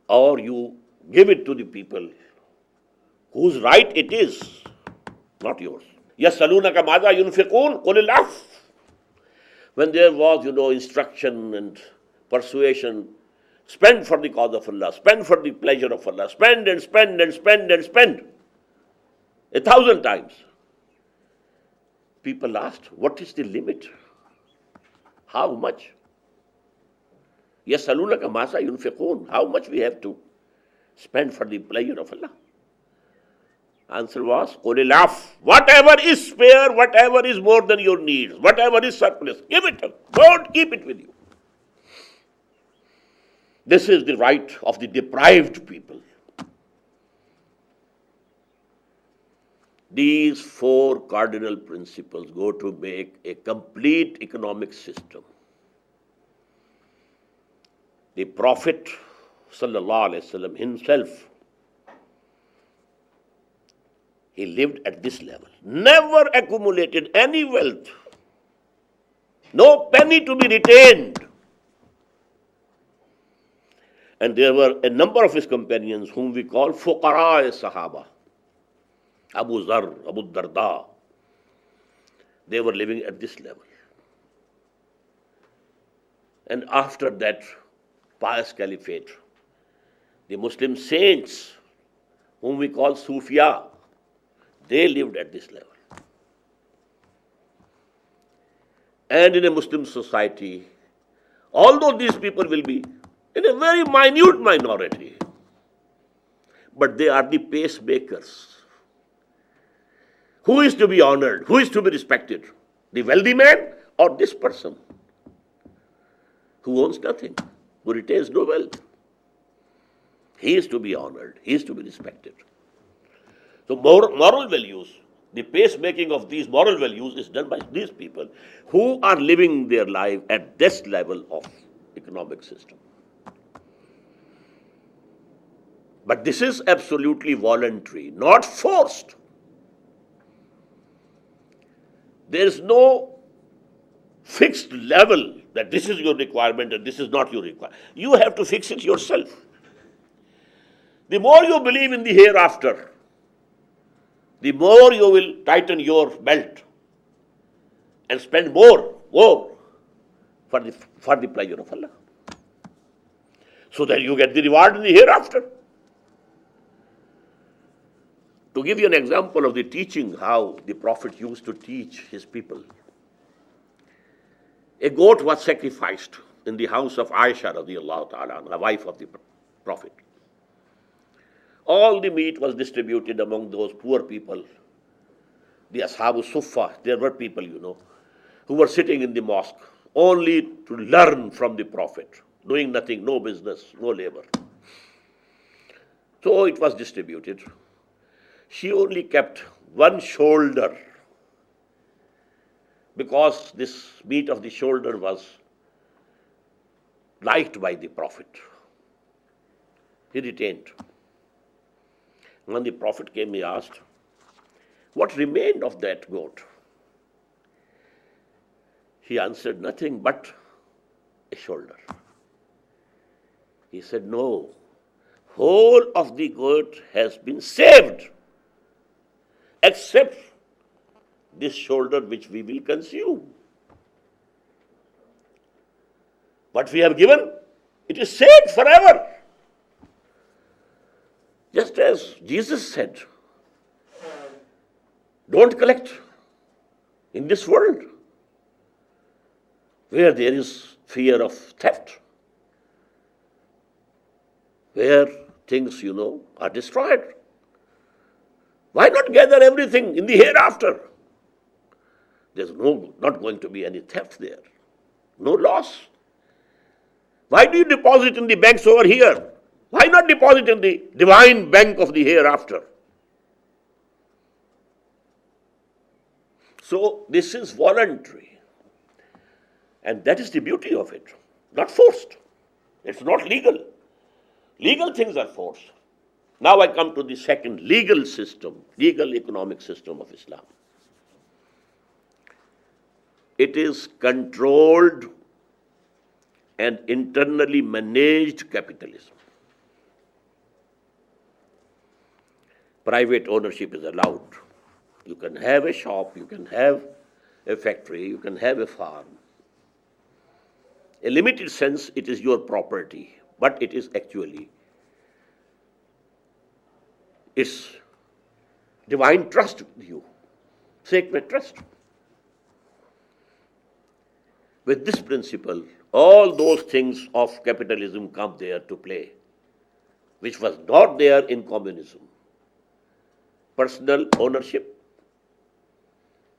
or you give it to the people whose right it is, not yours. يَسْأَلُونَكَ مَاذَا يُنْفِقُونَ قُلِ الْعَفْوَ. When there was, instruction and persuasion, spend for the cause of Allah, spend for the pleasure of Allah, spend and spend and spend and spend 1,000 times. People asked, what is the limit? How much? يَسْأَلُونَكَ مَاذَا يُنْفِقُونَ. How much we have to spend for the pleasure of Allah? Answer was, قُلِ الْعَفْوَ. Whatever is spare, whatever is more than your needs, whatever is surplus, give it up. Don't keep it with you. This is the right of the deprived people. These 4 cardinal principles go to make a complete economic system. The Prophet ﷺ himself, he lived at this level. Never accumulated any wealth. No penny to be retained. And there were a number of his companions whom we call fuqara-e-sahaba. Abu Zar, Abu Darda. They were living at this level. And after that pious caliphate, the Muslim saints, whom we call Sufiya, they lived at this level. And in a Muslim society, although these people will be in a very minute minority, but they are the pacemakers. Who is to be honored? Who is to be respected? The wealthy man or this person who owns nothing, who retains no wealth? He is to be honored. He is to be respected. So moral values, the pacemaking of these moral values is done by these people who are living their life at this level of economic system. But this is absolutely voluntary, not forced. There is no fixed level that this is your requirement and this is not your requirement. You have to fix it yourself. The more you believe in the hereafter, the more you will tighten your belt and spend more for the pleasure of Allah, so that you get the reward in the hereafter. To give you an example of the teaching, how the Prophet used to teach his people, a goat was sacrificed in the house of Aisha radiallahu ta'ala, the wife of the Prophet. All the meat was distributed among those poor people, the Ashabu Suffa. There were people, who were sitting in the mosque only to learn from the Prophet, doing nothing, no business, no labor. So it was distributed. She only kept one shoulder, because this meat of the shoulder was liked by the Prophet. He retained. When the Prophet came, he asked, what remained of that goat? He answered, nothing but a shoulder. He said, no, whole of the goat has been saved, except this shoulder which we will consume. What we have given, it is saved forever. Just as Jesus said, don't collect in this world where there is fear of theft, where things, are destroyed. Why not gather everything in the hereafter? There's not going to be any theft there, no loss. Why do you deposit in the banks over here? Why not deposit in the divine bank of the hereafter? So this is voluntary. And that is the beauty of it, not forced. It's not legal. Legal things are forced. Now I come to the second legal system, legal economic system of Islam. It is controlled and internally managed capitalism. Private ownership is allowed. You can have a shop, you can have a factory, you can have a farm. In a limited sense, it is your property, but it is actually its divine trust with you, sacred trust. With this principle, all those things of capitalism come there to play, which was not there in communism. Personal ownership,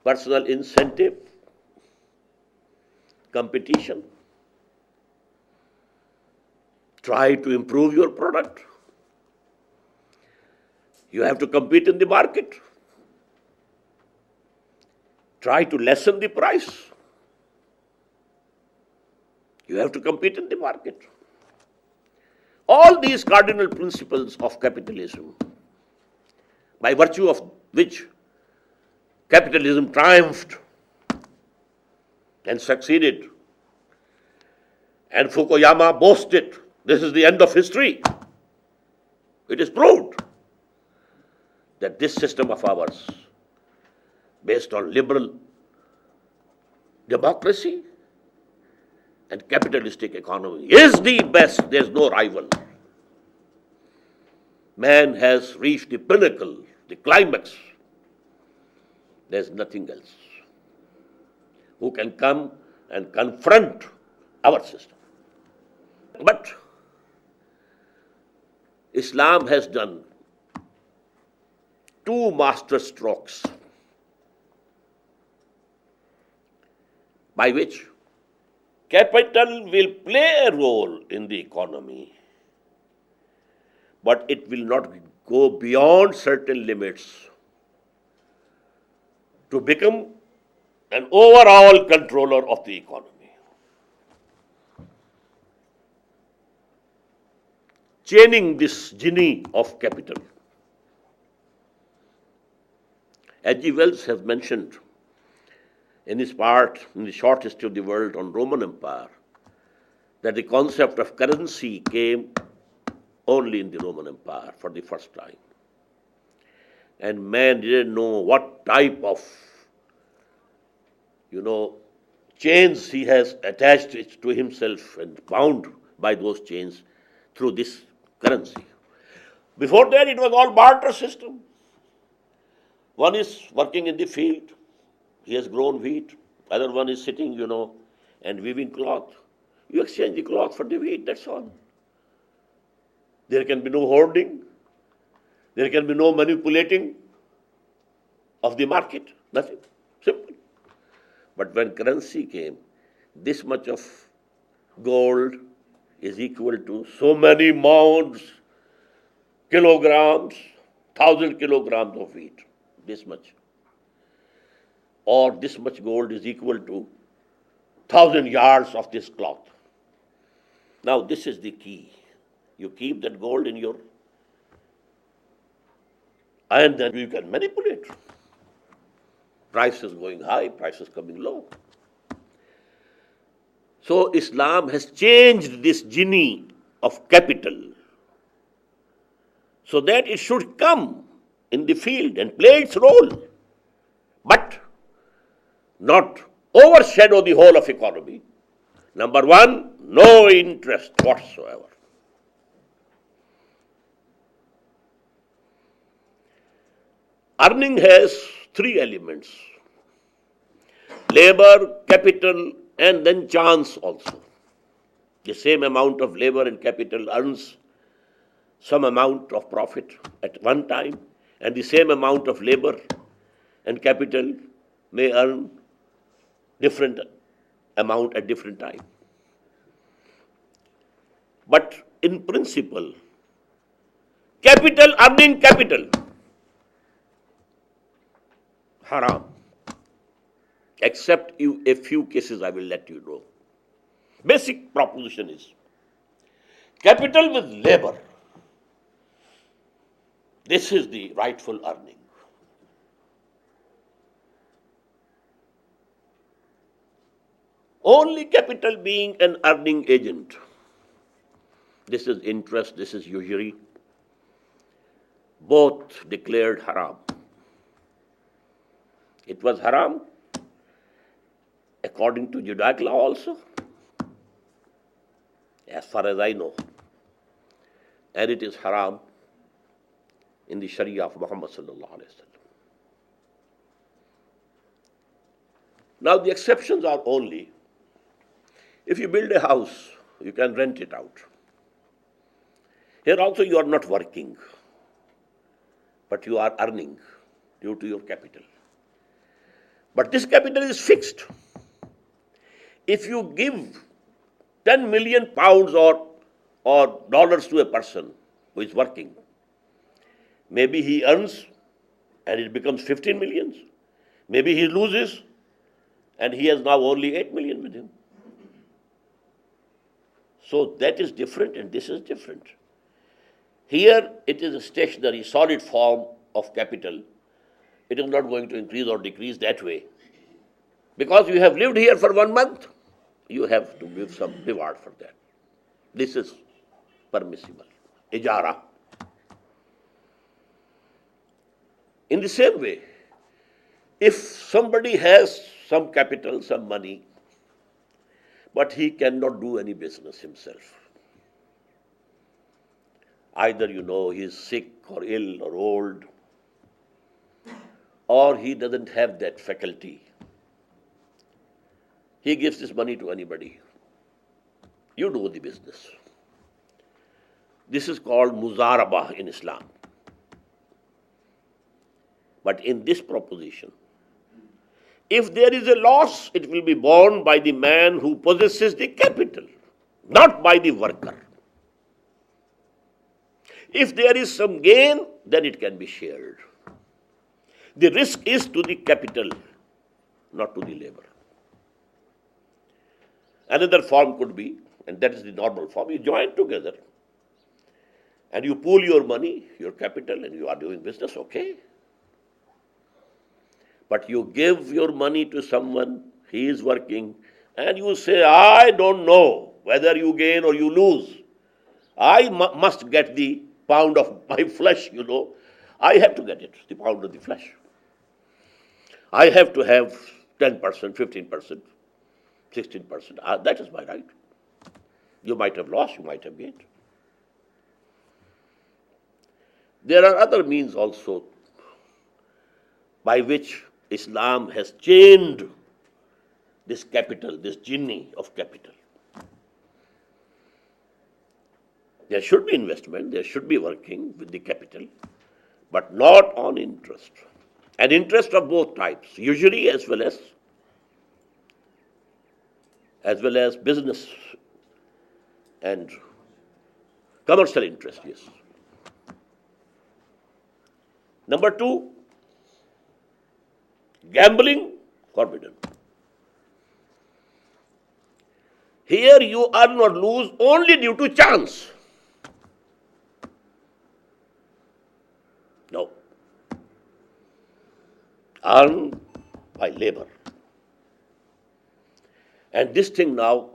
personal incentive, competition. Try to improve your product. You have to compete in the market. Try to lessen the price. You have to compete in the market. All these cardinal principles of capitalism, by virtue of which capitalism triumphed and succeeded, and Fukuyama boasted, this is the end of history. It is proved that this system of ours, based on liberal democracy and capitalistic economy, is the best. There's no rival. Man has reached the pinnacle, the climax. There's nothing else who can come and confront our system. But Islam has done two master strokes by which capital will play a role in the economy, but it will not go beyond certain limits to become an overall controller of the economy. Chaining this genie of capital. H.G. Wells has mentioned in his part in the short history of the world on Roman Empire that the concept of currency came only in the Roman Empire for the first time. And man didn't know what type of, chains he has attached it to himself and bound by those chains through this currency. Before that, it was all barter system. One is working in the field, he has grown wheat. Other one is sitting, and weaving cloth. You exchange the cloth for the wheat, that's all. There can be no hoarding. There can be no manipulating of the market. Nothing. Simple. But when currency came, this much of gold is equal to so many mounds, kilograms, 1,000 kilograms of wheat. This much. Or this much gold is equal to 1,000 yards of this cloth. Now this is the key. You keep that gold in your, and then you can manipulate. Prices going high, prices coming low. So Islam has changed this genie of capital so that it should come in the field and play its role, but not overshadow the whole of economy. Number one, no interest whatsoever. Earning has three elements: labor, capital, and then chance also. The same amount of labor and capital earns some amount of profit at one time, and the same amount of labor and capital may earn different amount at different time. But in principle, capital earning capital, haram. Except a few cases I will let you know. Basic proposition is capital with labor. This is the rightful earning. Only capital being an earning agent. This is interest, this is usury. Both declared haram. It was haram according to Judaic law also, as far as I know. And it is haram in the Sharia of Muhammad sallallahu alaihi wasallam. Now the exceptions are only if you build a house, you can rent it out. Here also you are not working, but you are earning due to your capital. But this capital is fixed. If you give 10 million pounds or dollars to a person who is working, maybe he earns and it becomes 15 millions. Maybe he loses and he has now only 8 million with him. So that is different and this is different. Here it is a stationary, solid form of capital. It is not going to increase or decrease that way. Because you have lived here for 1 month, you have to give some reward for that. This is permissible. Ijara. In the same way, if somebody has some capital, some money, but he cannot do any business himself, either he is sick or ill or old, or he doesn't have that faculty, he gives this money to anybody. You do the business. This is called muzarabah in Islam. But in this proposition, if there is a loss, it will be borne by the man who possesses the capital, not by the worker. If there is some gain, then it can be shared. The risk is to the capital, not to the labor. Another form could be, and that is the normal form, you join together and you pool your money, your capital, and you are doing business, okay. But you give your money to someone, he is working, and you say, I don't know whether you gain or you lose. I must get the pound of my flesh, I have to get it, the pound of the flesh. I have to have 10%, 15%, 16%. That is my right. You might have lost, you might have gained. There are other means also by which Islam has chained this capital, this genie of capital. There should be investment, there should be working with the capital, but not on interest. And interest of both types, usury as well as business and commercial interest, yes. Number two, gambling forbidden. Here you earn or lose only due to chance. No. Earn by labor. And this thing now,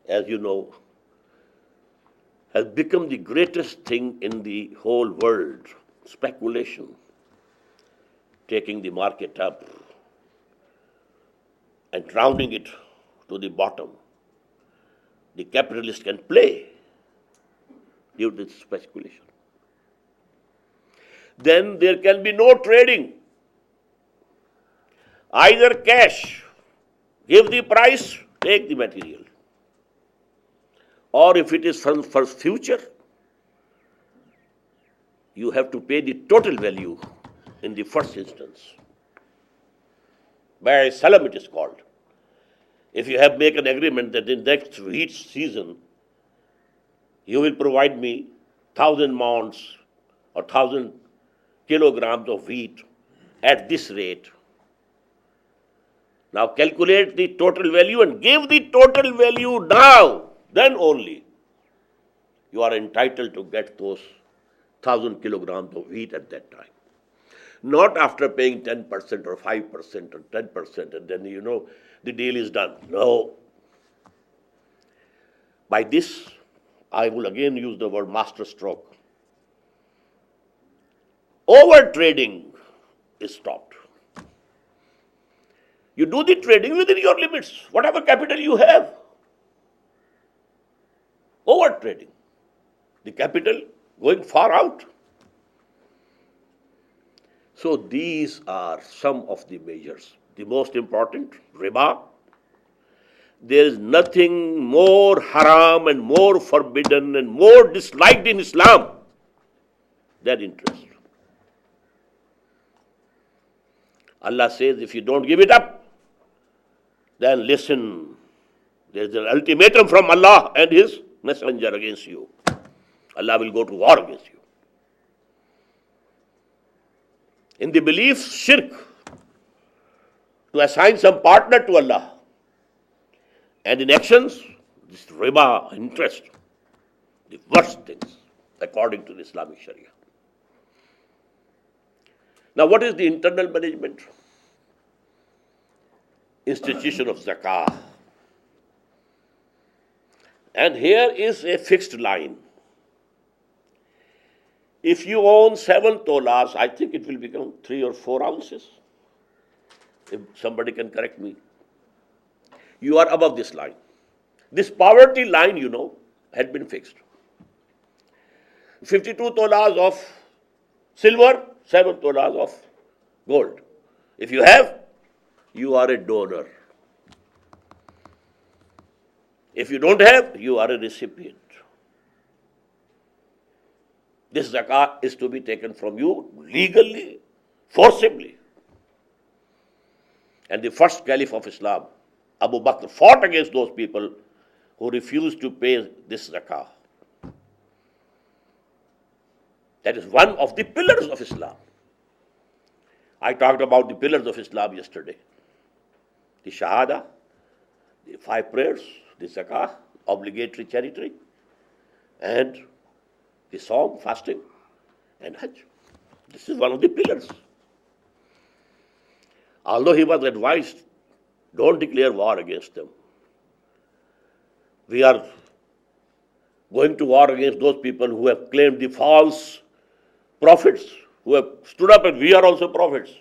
as you know, has become the greatest thing in the whole world. Speculation, taking the market up and drowning it to the bottom. The capitalist can play due to speculation. Then there can be no trading. Either cash, give the price, take the material. Or if it is for future, you have to pay the total value in the first instance. By salam it is called. If you have made an agreement that in next wheat season, you will provide me 1,000 mounds or 1,000 kilograms of wheat at this rate. Now calculate the total value and give the total value now. Then only you are entitled to get those 1,000 kilograms of wheat at that time. Not after paying 10% or 5% or 10% and then the deal is done. No. By this, I will again use the word master stroke. Over trading is stopped. You do the trading within your limits, whatever capital you have. Over trading. The capital going far out. So these are some of the measures. The most important, riba. There is nothing more haram and more forbidden and more disliked in Islam than interest. Allah says, if you don't give it up, then listen, there is an ultimatum from Allah and His Messenger against you. Allah will go to war against you. In the belief, shirk, to assign some partner to Allah. And in actions, this riba, interest, the worst things, according to the Islamic Sharia. Now, what is the internal management? Institution of zakah. And here is a fixed line. If you own 7 tolas, I think it will become 3 or 4 ounces. If somebody can correct me. You are above this line. This poverty line, had been fixed. 52 tolas of silver, 7 tolas of gold. If you have, you are a donor. If you don't have, you are a recipient. This zakah is to be taken from you legally, forcibly. And the first caliph of Islam, Abu Bakr, fought against those people who refused to pay this zakah. That is one of the pillars of Islam. I talked about the pillars of Islam yesterday. The Shahada, the 5 prayers, the zakah, obligatory charity, and the Sawm, fasting, and Hajj. This is one of the pillars. Although he was advised, don't declare war against them. We are going to war against those people who have claimed the false prophets, who have stood up and we are also prophets.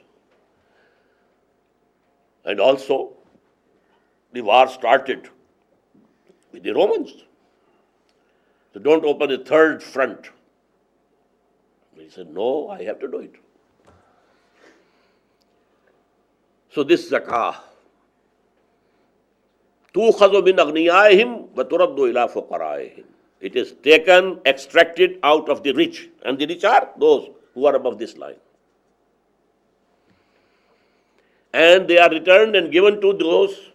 And also, the war started with the Romans. So don't open a third front. He said, no, I have to do it. So this zakah, tukhadhu min aghniyaihim wa turaddu ila fuqaraihim. It is taken, extracted out of the rich, and the rich are those who are above this line. And they are returned and given to those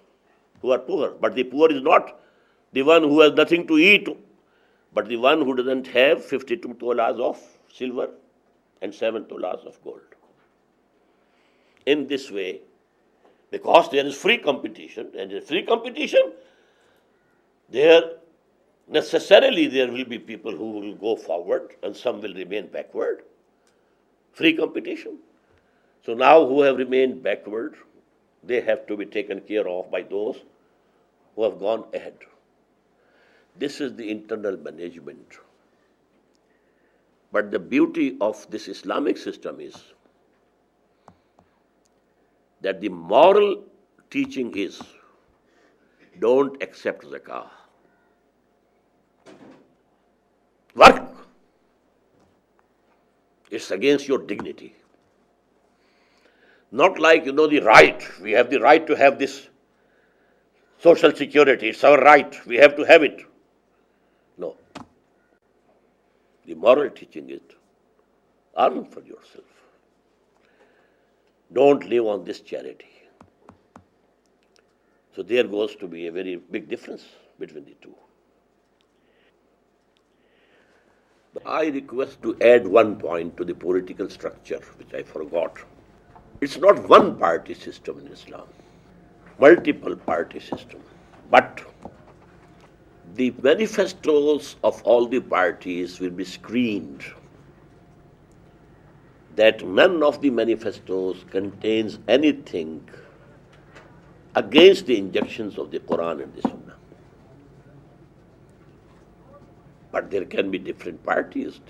who are poor. But the poor is not the one who has nothing to eat, but the one who doesn't have 52 tolas of silver and 7 tolas of gold. In this way, because there is free competition, and in free competition, necessarily there will be people who will go forward and some will remain backward. Free competition. So now who have remained backward, they have to be taken care of by those who have gone ahead. This is the internal management. But the beauty of this Islamic system is that the moral teaching is, don't accept zakah. Work. It's against your dignity. Not like, the right. We have the right to have this social security. It's our right. We have to have it. No. The moral teaching is, earn for yourself. Don't live on this charity. So there goes to be a very big difference between the two. I request to add one point to the political structure, which I forgot. It's not one party system in Islam, multiple party system. But the manifestos of all the parties will be screened, that none of the manifestos contains anything against the injunctions of the Quran and the Sunnah. But there can be different parties,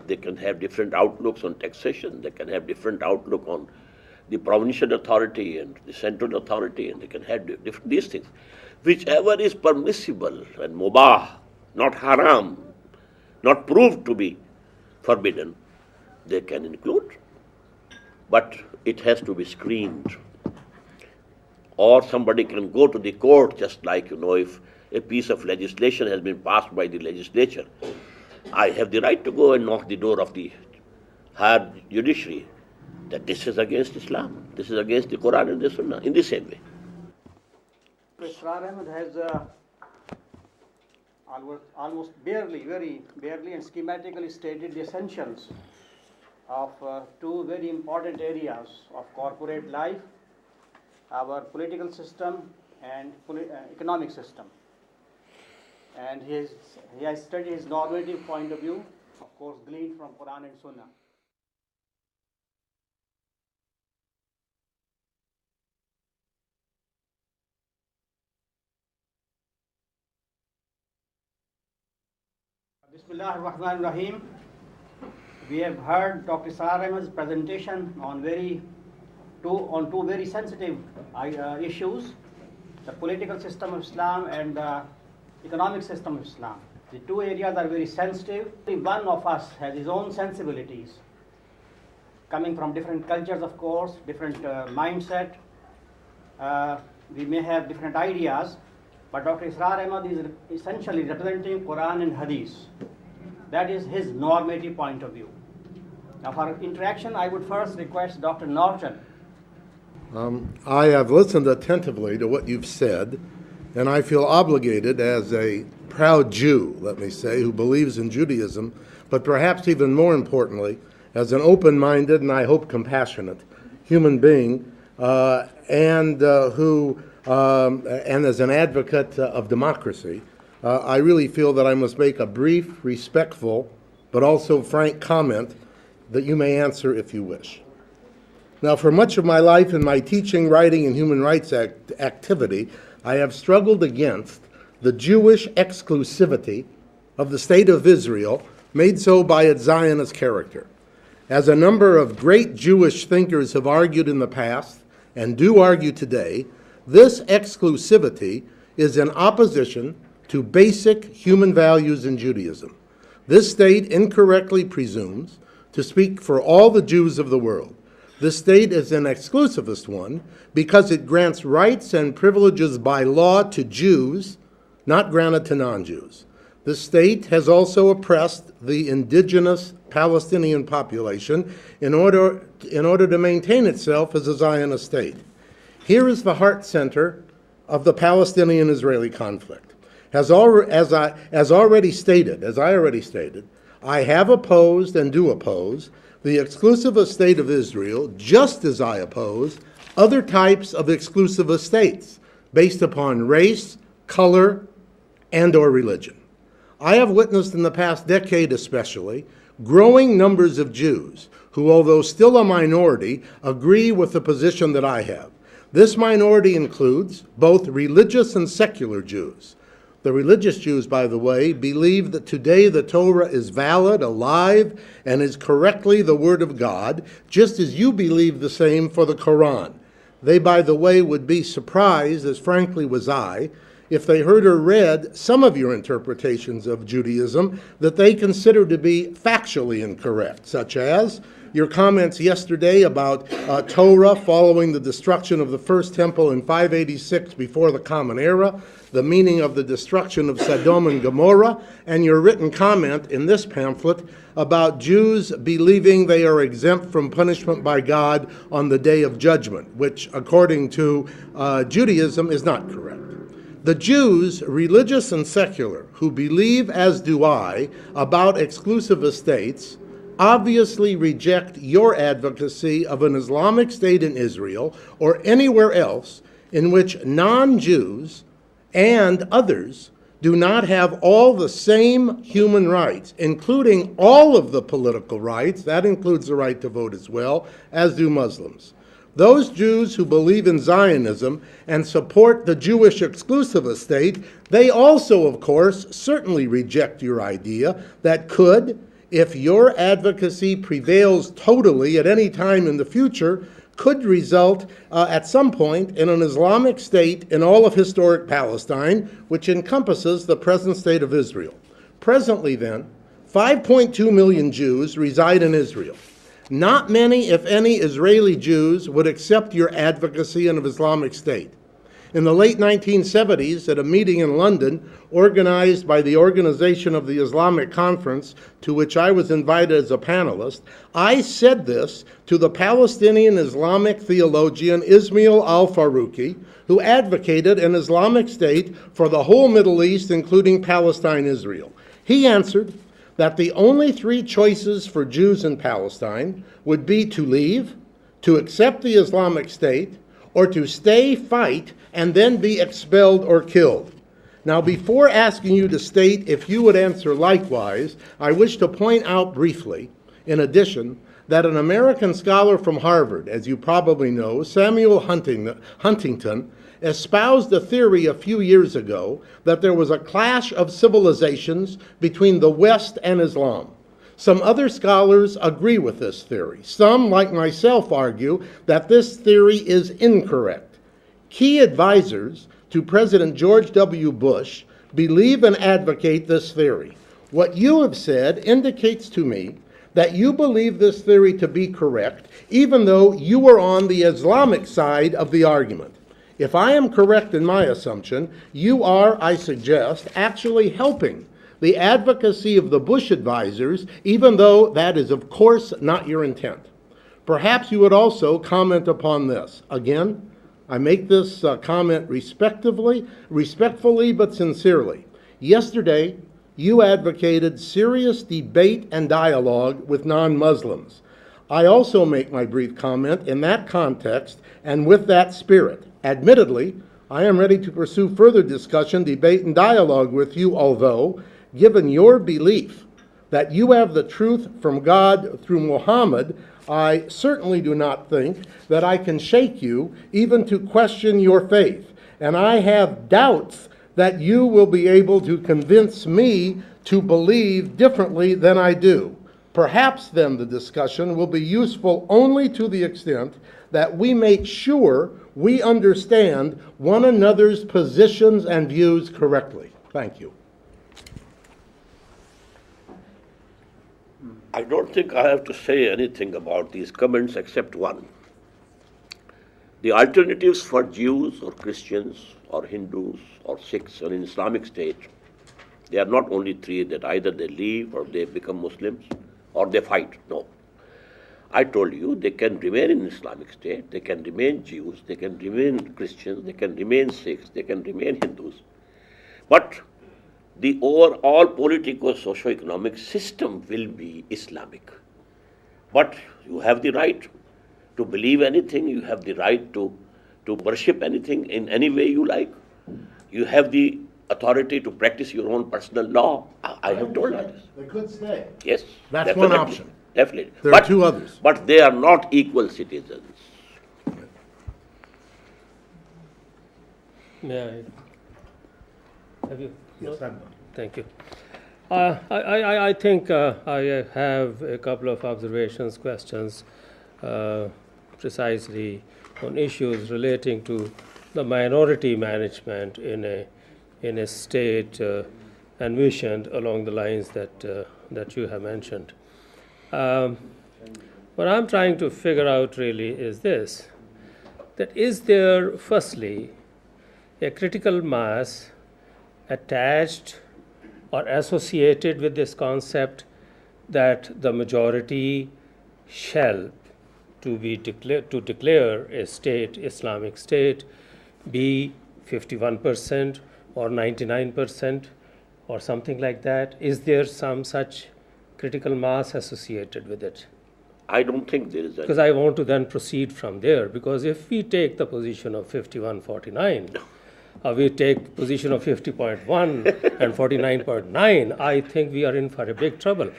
they can have different outlooks on taxation, they can have different outlook on the provincial authority and the central authority, and they can have different these things. Whichever is permissible and mubah, not haram, not proved to be forbidden, they can include. But it has to be screened. Or somebody can go to the court, just like, if a piece of legislation has been passed by the legislature, I have the right to go and knock the door of the higher judiciary that this is against Islam, this is against the Quran and the Sunnah, in the same way. Israr Ahmed has almost very barely and schematically stated the essentials of two very important areas of corporate life, our political system and economic system. And he has studied his normative point of view, of course, gleaned from Quran and Sunnah. Bismillah ar-Rahman ar-Rahim. We have heard Dr. Israr Ahmed's presentation on two very sensitive issues, the political system of Islam and the economic system of Islam. The two areas are very sensitive. One of us has his own sensibilities, coming from different cultures, of course, different mindset. We may have different ideas, but Dr. Israr Ahmed is essentially representing Quran and Hadith. That is his normative point of view. Now, for interaction, I would first request Dr. Norton. I have listened attentively to what you've said, and I feel obligated as a proud Jew, let me say, who believes in Judaism, but perhaps even more importantly, as an open-minded and I hope compassionate human being, and as an advocate of democracy, I really feel that I must make a brief, respectful, but also frank comment that you may answer if you wish. Now, for much of my life in my teaching, writing, and human rights activity, I have struggled against the Jewish exclusivity of the State of Israel, made so by its Zionist character. As a number of great Jewish thinkers have argued in the past, and do argue today, this exclusivity is in opposition to basic human values in Judaism. This state incorrectly presumes to speak for all the Jews of the world. The state is an exclusivist one because it grants rights and privileges by law to Jews, not granted to non-Jews. The state has also oppressed the indigenous Palestinian population in order to maintain itself as a Zionist state. Here is the heart center of the Palestinian-Israeli conflict. As I already stated, I have opposed and do oppose the exclusivist state of Israel, just as I oppose other types of exclusivist states based upon race, color, and or religion. I have witnessed in the past decade especially growing numbers of Jews who, although still a minority, agree with the position that I have. This minority includes both religious and secular Jews. The religious Jews, by the way, believe that today the Torah is valid, alive, and is correctly the Word of God, just as you believe the same for the Quran. They, by the way, would be surprised, as frankly was I, if they heard or read some of your interpretations of Judaism that they consider to be factually incorrect, such as your comments yesterday about Torah following the destruction of the first temple in 586 before the Common Era, the meaning of the destruction of Sodom and Gomorrah, and your written comment in this pamphlet about Jews believing they are exempt from punishment by God on the Day of Judgment, which, according to Judaism, is not correct. The Jews, religious and secular, who believe, as do I, about exclusivist states, obviously reject your advocacy of an Islamic state in Israel or anywhere else in which non-Jews and others do not have all the same human rights, including all of the political rights, that includes the right to vote as well, as do Muslims. Those Jews who believe in Zionism and support the Jewish exclusivist state, they also, of course, certainly reject your idea that could, if your advocacy prevails totally at any time in the future, could result at some point in an Islamic state in all of historic Palestine, which encompasses the present state of Israel. Presently, then, 5.2 million Jews reside in Israel. Not many, if any, Israeli Jews would accept your advocacy of Islamic State. In the late 1970s, at a meeting in London organized by the Organization of the Islamic Conference, to which I was invited as a panelist, I said this to the Palestinian Islamic theologian Ismail al-Farouqi, who advocated an Islamic State for the whole Middle East, including Palestine, Israel. He answered that the only three choices for Jews in Palestine would be to leave, to accept the Islamic State, or to stay, fight, and then be expelled or killed. Now, before asking you to state if you would answer likewise, I wish to point out briefly, in addition, that an American scholar from Harvard, as you probably know, Samuel Huntington, espoused a theory a few years ago that there was a clash of civilizations between the West and Islam. Some other scholars agree with this theory. Some, like myself, argue that this theory is incorrect. Key advisors to President George W. Bush believe and advocate this theory. What you have said indicates to me that you believe this theory to be correct, even though you were on the Islamic side of the argument. If I am correct in my assumption, you are, I suggest, actually helping the advocacy of the Bush advisors, even though that is, of course, not your intent. Perhaps you would also comment upon this. Again, I make this comment respectfully but sincerely. Yesterday, you advocated serious debate and dialogue with non-Muslims. I also make my brief comment in that context and with that spirit. Admittedly, I am ready to pursue further discussion, debate, and dialogue with you, although, given your belief that you have the truth from God through Muhammad, I certainly do not think that I can shake you even to question your faith. And I have doubts that you will be able to convince me to believe differently than I do. Perhaps then the discussion will be useful only to the extent that we make sure we understand one another's positions and views correctly. Thank you. I don't think I have to say anything about these comments except one. The alternatives for Jews or Christians or Hindus or Sikhs or in Islamic State, they are not only three, that either they leave or they become Muslims or they fight. No. I told you they can remain in Islamic State, they can remain Jews, they can remain Christians, they can remain Sikhs, they can remain Hindus. But the overall politico-socio-economic system will be Islamic. But you have the right to believe anything, you have the right to worship anything in any way you like. You have the authority to practice your own personal law. I have told you this. They could stay. Yes. That's definitely, one option. Definitely. There are two others. But they are not equal citizens. May I? Have you? Yes, I'm done. Thank you. I think I have a couple of observations, questions, precisely on issues relating to the minority management in a state envisioned along the lines that you have mentioned. What I'm trying to figure out really is this, that is there, firstly, a critical mass attached or associated with this concept that the majority shall to declare a state, Islamic state, be 51% or 99% or something like that? Is there some such critical mass associated with it? I don't think there is any. Because I want to then proceed from there, because if we take the position of 51-49, we take position of 50.1 and 49.9, I think we are in for a big trouble.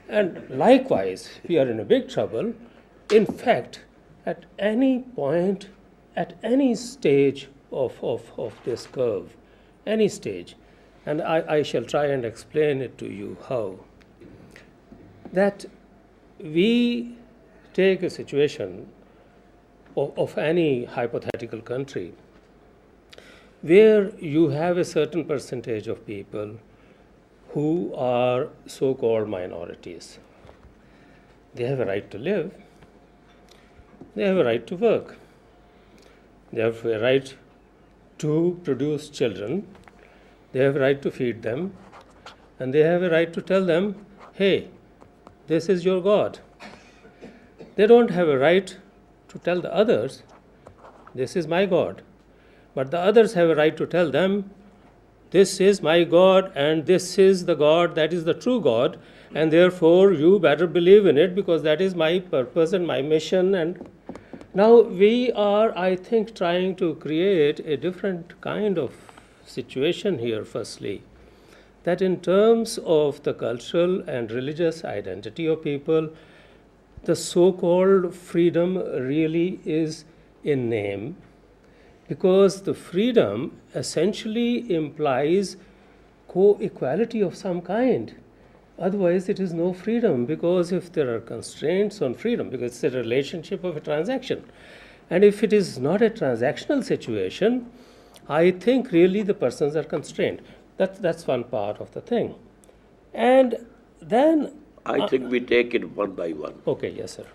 And likewise, we are in a big trouble. In fact, at any point, at any stage of this curve, any stage, and I shall try and explain it to you how, that we take a situation of any hypothetical country where you have a certain percentage of people who are so-called minorities. They have a right to live. They have a right to work. They have a right to produce children. They have a right to feed them. And they have a right to tell them, hey, this is your God. They don't have a right to tell the others, this is my God. But the others have a right to tell them, this is my God and this is the God that is the true God, and therefore you better believe in it because that is my purpose and my mission. And now we are, I think, trying to create a different kind of situation here, firstly, that in terms of the cultural and religious identity of people, the so-called freedom really is in name, because the freedom essentially implies co-equality of some kind. Otherwise, it is no freedom, because if there are constraints on freedom, because it's a relationship of a transaction, and if it is not a transactional situation, I think really the persons are constrained. That's one part of the thing. And then I think we take it one by one. Okay, yes, sir.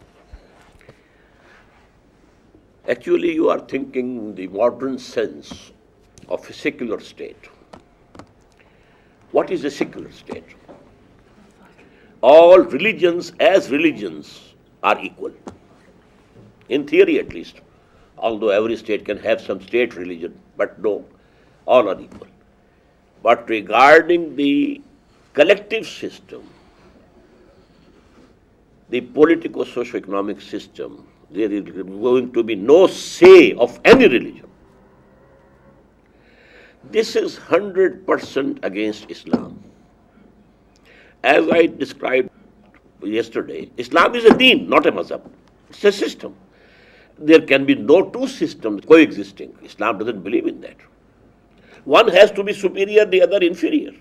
Actually, you are thinking the modern sense of a secular state. What is a secular state? All religions as religions are equal. In theory, at least. Although every state can have some state religion, but no, all are equal. But regarding the collective system, the politico-socio-economic system, there is going to be no say of any religion. This is 100% against Islam. As I described yesterday, Islam is a deen, not a mazhab. It's a system. There can be no two systems coexisting. Islam doesn't believe in that. One has to be superior, the other inferior.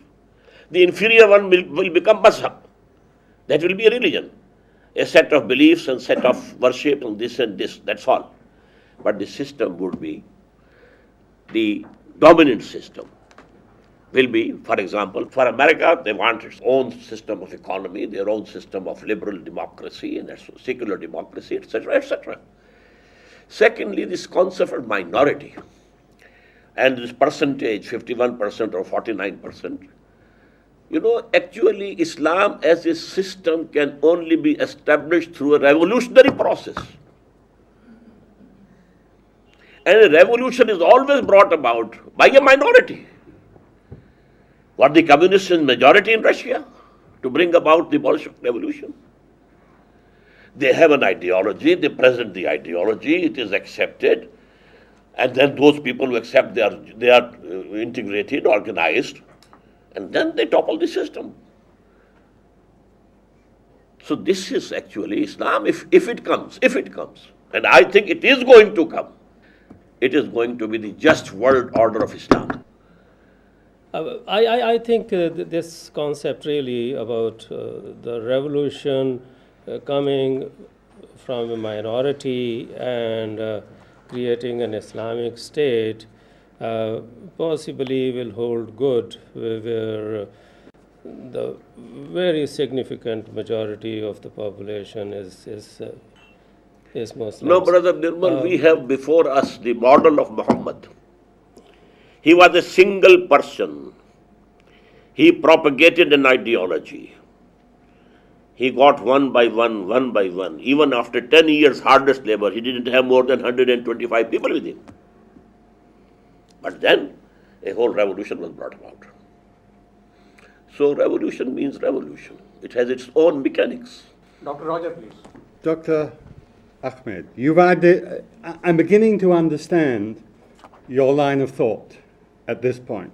The inferior one will become mazhab. That will be a religion. A set of beliefs and set of worship and this, that's all. But the system would be the dominant system. Will be, for example, for America, they want its own system of economy, their own system of liberal democracy, and that's secular democracy, etc., etc. Secondly, this concept of minority and this percentage, 51% or 49%. Actually, Islam as a system can only be established through a revolutionary process. And a revolution is always brought about by a minority. Were the communists in majority in Russia to bring about the Bolshevik revolution? They have an ideology, they present the ideology, it is accepted, and then those people who accept they are integrated, organized, and then they topple the system. So this is actually Islam, if it comes, and I think it is going to come. It is going to be the just world order of Islam. I think this concept really about the revolution coming from a minority and creating an Islamic state possibly will hold good where the very significant majority of the population is Muslims. No, Brother Nirmal, we have before us the model of Muhammad. He was a single person. He propagated an ideology. He got one by one. Even after 10 years hardest labor, he didn't have more than 125 people with him. But then a whole revolution was brought about. So revolution means revolution. It has its own mechanics. Dr. Roger, please. Dr. Ahmed, I'm beginning to understand your line of thought at this point.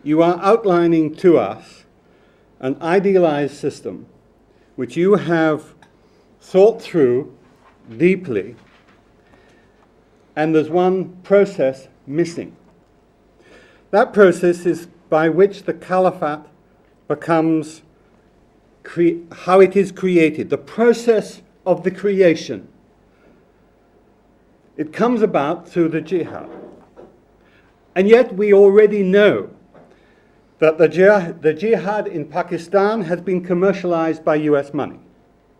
You are outlining to us an idealized system which you have thought through deeply, and there's one process missing. That process is by which the caliphate becomes how it is created, the process of the creation. It comes about through the jihad. And yet we already know that the jihad in Pakistan has been commercialized by US money.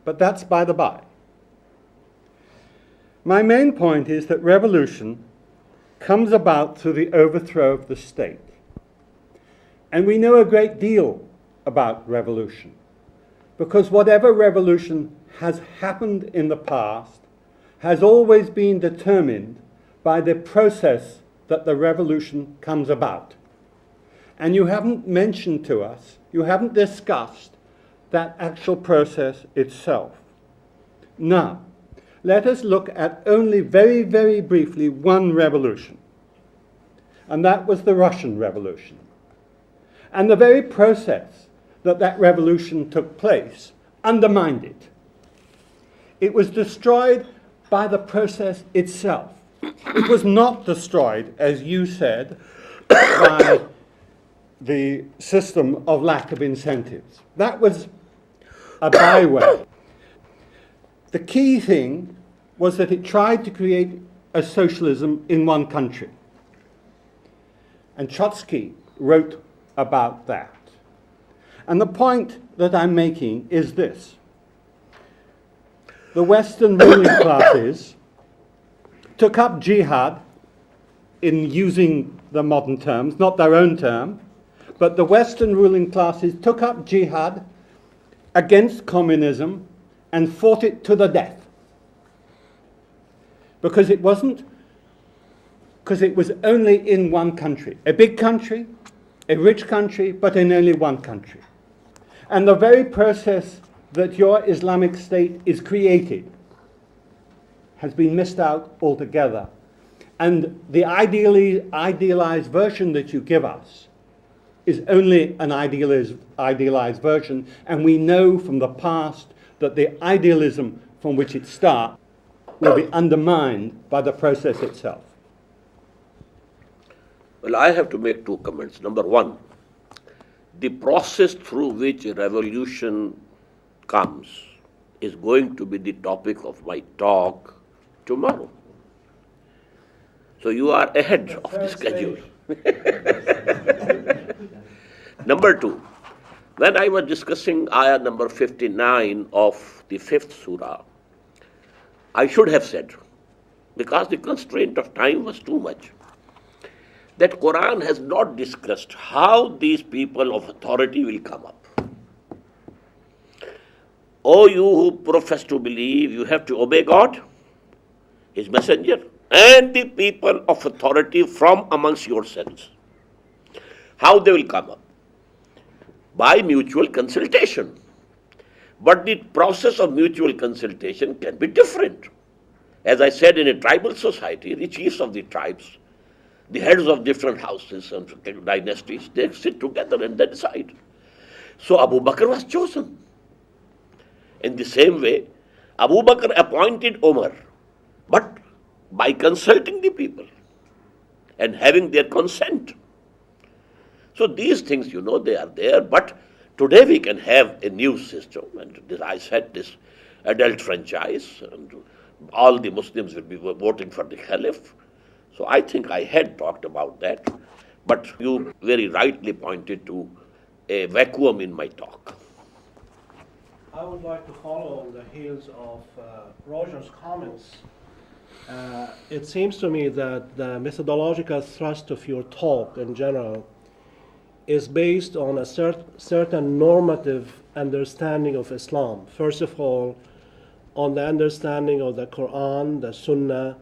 But that's by the by. My main point is that revolution comes about through the overthrow of the state. And we know a great deal about revolution, because whatever revolution has happened in the past has always been determined by the process that the revolution comes about. And you haven't mentioned to us, you haven't discussed that actual process itself. Now, let us look at only very, very briefly one revolution. And that was the Russian Revolution. And the very process that revolution took place undermined it. It was destroyed by the process itself. It was not destroyed, as you said, by the system of lack of incentives. That was a byway. The key thing was that it tried to create a socialism in one country. And Trotsky wrote about that. And the point that I'm making is this. The Western ruling classes took up jihad, in using the modern terms, not their own term, but the Western ruling classes took up jihad against communism and fought it to the death. Because it was only in one country, a big country, a rich country, but in only one country. And the very process that your Islamic State is created has been missed out altogether. And the idealized version that you give us is only an idealized version, and we know from the past that the idealism from which it starts will be undermined by the process itself. Well, I have to make two comments. Number one, the process through which a revolution comes is going to be the topic of my talk tomorrow. So you are ahead of the schedule. Number two, when I was discussing ayah number 59 of the 5th surah, I should have said because the constraint of time was too much. That Quran has not discussed how these people of authority will come up. O you who profess to believe, you have to obey God, His messenger, and the people of authority from amongst yourselves. How they will come up? By mutual consultation. But the process of mutual consultation can be different. As I said, in a tribal society, the chiefs of the tribes, the heads of different houses and dynasties, they sit together and they decide. So Abu Bakr was chosen. In the same way, Abu Bakr appointed Omar, but by consulting the people and having their consent. So these things, they are there, but today we can have a new system, and I said this adult franchise, and all the Muslims will be voting for the Caliph. So I think I had talked about that, but you very rightly pointed to a vacuum in my talk. I would like to follow on the heels of Roger's comments. It seems to me that the methodological thrust of your talk in general is based on a certain normative understanding of Islam. First of all, on the understanding of the Quran, the Sunnah,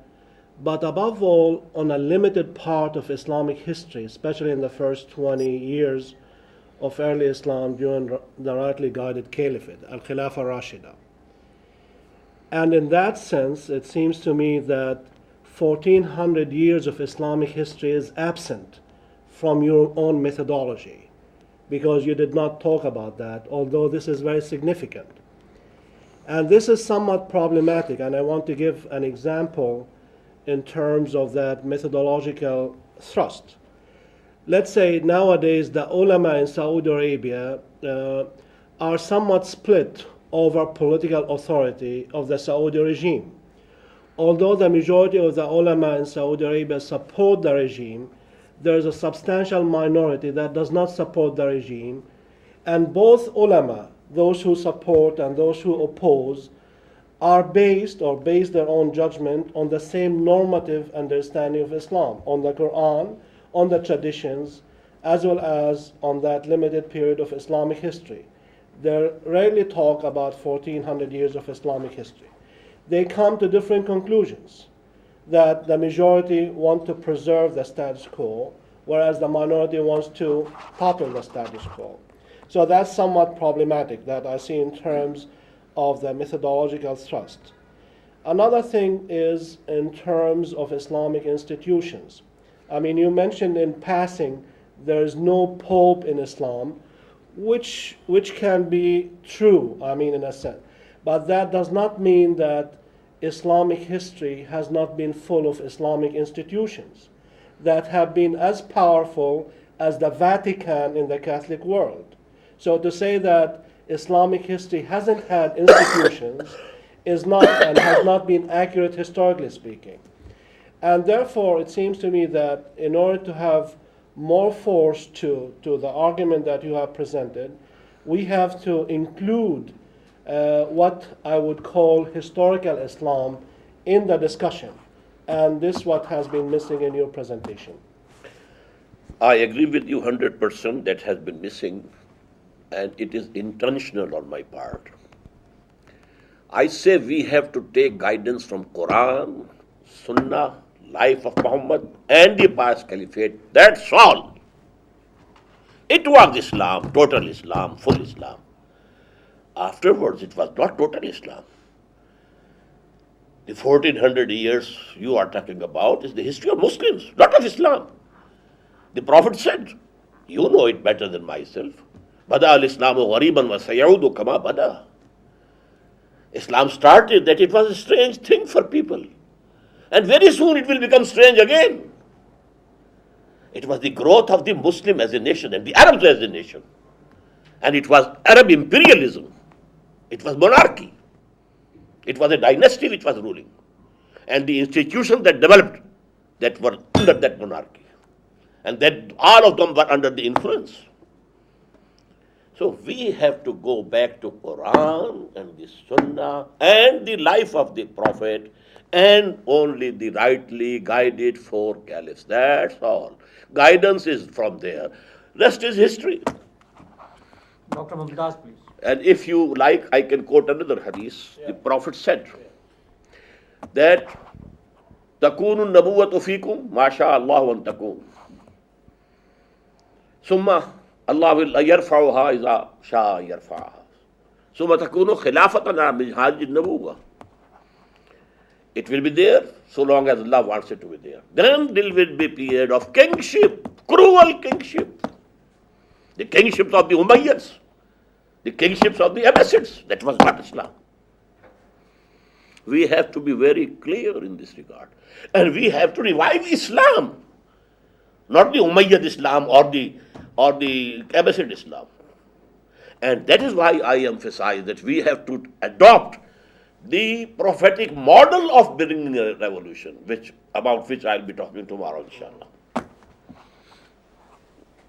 but above all, on a limited part of Islamic history, especially in the first 20 years of early Islam during the rightly guided caliphate, Al-Khilafah Rashida. And in that sense, it seems to me that 1400 years of Islamic history is absent from your own methodology, because you did not talk about that, although this is very significant. And this is somewhat problematic, and I want to give an example in terms of that methodological thrust. Let's say nowadays the ulama in Saudi Arabia are somewhat split over political authority of the Saudi regime. Although the majority of the ulama in Saudi Arabia support the regime, there is a substantial minority that does not support the regime, and both ulama, those who support and those who oppose, are based their own judgment on the same normative understanding of Islam, on the Quran, on the traditions, as well as on that limited period of Islamic history. They rarely talk about 1400 years of Islamic history. They come to different conclusions, that the majority want to preserve the status quo, whereas the minority wants to topple the status quo. So that's somewhat problematic that I see in terms of the methodological thrust. Another thing is in terms of Islamic institutions. I mean, you mentioned in passing there is no pope in Islam, which can be true, I mean, in a sense. But that does not mean that Islamic history has not been full of Islamic institutions that have been as powerful as the Vatican in the Catholic world. So to say that Islamic history hasn't had institutions is not and has not been accurate historically speaking. And therefore, it seems to me that in order to have more force to the argument that you have presented, we have to include what I would call historical Islam in the discussion. And this is what has been missing in your presentation. I agree with you 100%, that has been missing, and it is intentional on my part. I say we have to take guidance from Quran, Sunnah, life of Muhammad, and the past caliphate. That's all. It was Islam, total Islam, full Islam. Afterwards, it was not total Islam. The 1400 years you are talking about is the history of Muslims, not of Islam. The Prophet said, you know it better than myself, Bada al-Islamu ghariban wa sayaudu kama bada. Islam started that it was a strange thing for people. And very soon it will become strange again. It was the growth of the Muslim as a nation and the Arabs as a nation. And it was Arab imperialism. It was monarchy. It was a dynasty which was ruling. And the institutions that developed that were under that monarchy. And that all of them were under the influence. So we have to go back to Quran and the Sunnah and the life of the Prophet and only the rightly guided four caliphs. That's all. Guidance is from there. Rest is history. Dr. Mumtaz, please. And if you like, I can quote another hadith. The Prophet said that تكون النبوة فيكم ما شاء الله أن تكون ثم الله will يرفعها إذا شاء يرفعها ثم تكون خلافة من هذه النبوة. It will be there so long as Allah wants it to be there. Then there will be a period of kingship, cruel kingship. The kingships of the Umayyads, the kingships of the Abbasids. That was not Islam. We have to be very clear in this regard. And we have to revive Islam, not the Umayyad Islam or the Abbasid Islam. And that is why I emphasize that we have to adopt the prophetic model of bringing a revolution, about which I'll be talking tomorrow, inshallah.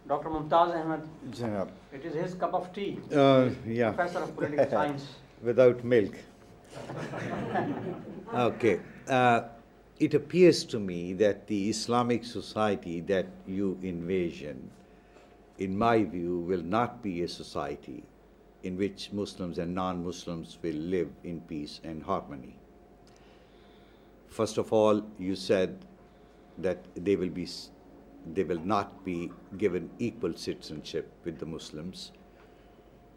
Dr. Mumtaz Ahmed, Janab. it is his cup of tea. Yeah, Professor of Political Science. without milk. Okay. It appears to me that the Islamic society that you envision, in my view, will not be a society in which Muslims and non-Muslims will live in peace and harmony. First of all, you said that they will not be given equal citizenship with the Muslims.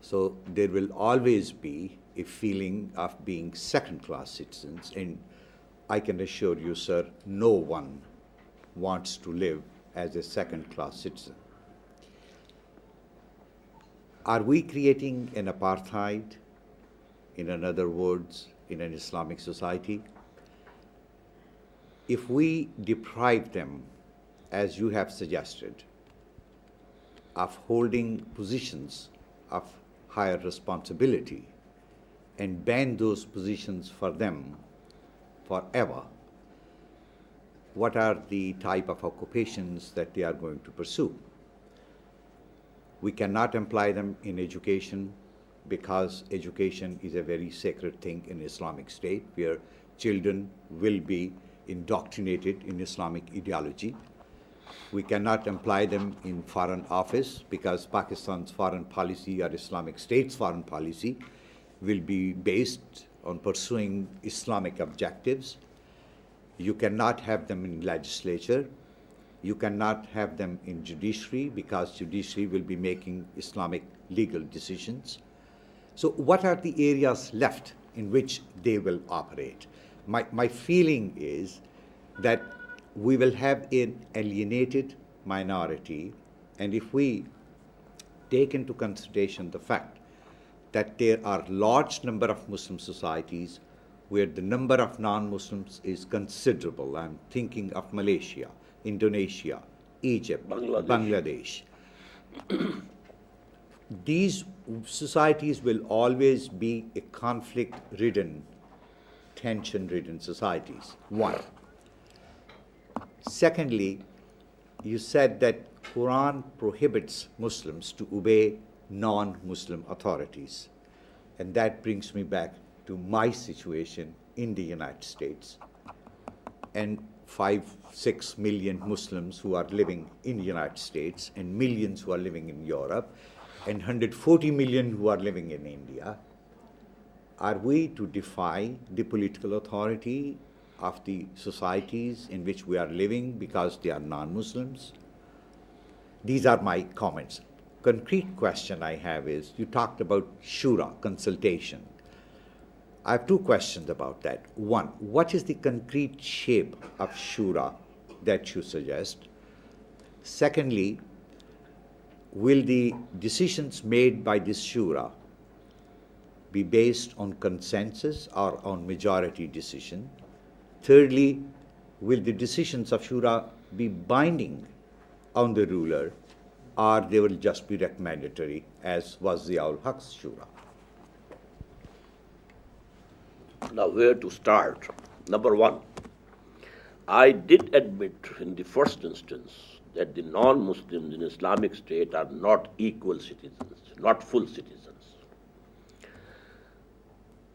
So there will always be a feeling of being second-class citizens, and I can assure you, sir, no one wants to live as a second-class citizen. Are we creating an apartheid, in other words, in an Islamic society? If we deprive them, as you have suggested, of holding positions of higher responsibility and ban those positions for them forever, what are the type of occupations that they are going to pursue? We cannot employ them in education because education is a very sacred thing in Islamic State where children will be indoctrinated in Islamic ideology. We cannot employ them in foreign office because Pakistan's foreign policy or Islamic State's foreign policy will be based on pursuing Islamic objectives. You cannot have them in legislature. You cannot have them in judiciary because judiciary will be making Islamic legal decisions. So what are the areas left in which they will operate? My feeling is that we will have an alienated minority, and if we take into consideration the fact that there are large number of Muslim societies where the number of non-Muslims is considerable. I'm thinking of Malaysia, Indonesia, Egypt, Bangladesh. These societies will always be a conflict-ridden, tension-ridden societies, one. Secondly, you said that Quran prohibits Muslims to obey non-Muslim authorities. And that brings me back to my situation in the United States and 5-6 million Muslims who are living in the United States and millions who are living in Europe and 140 million who are living in India. Are we to defy the political authority of the societies in which we are living because they are non-Muslims? These are my comments. Concrete question I have is, you talked about shura, consultation. I have two questions about that. One, what is the concrete shape of shura that you suggest? Secondly, will the decisions made by this shura be based on consensus or on majority decision? Thirdly, will the decisions of shura be binding on the ruler, or they will just be recommendatory, as was the Al-Haq's shura? Now, where to start? Number one, I did admit in the first instance that the non-Muslims in Islamic State are not equal citizens. not full citizens.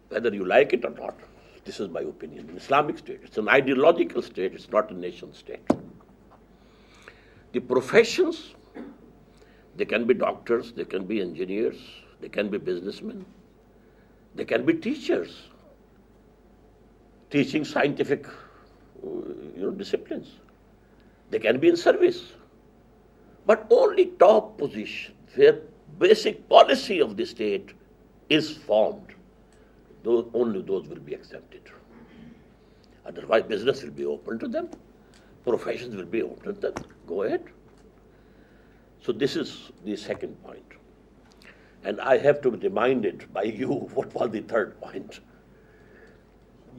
Whether you like it or not, this is my opinion. An Islamic state, it's an ideological state, it's not a nation state. The professions, they can be doctors, they can be engineers, they can be businessmen, they can be teachers, teaching scientific disciplines. They can be in service. But only top position, where basic policy of the state is formed, only those will be accepted. Otherwise, business will be open to them, professions will be open to them. Go ahead. So this is the second point. And I have to be reminded by you what was the third point.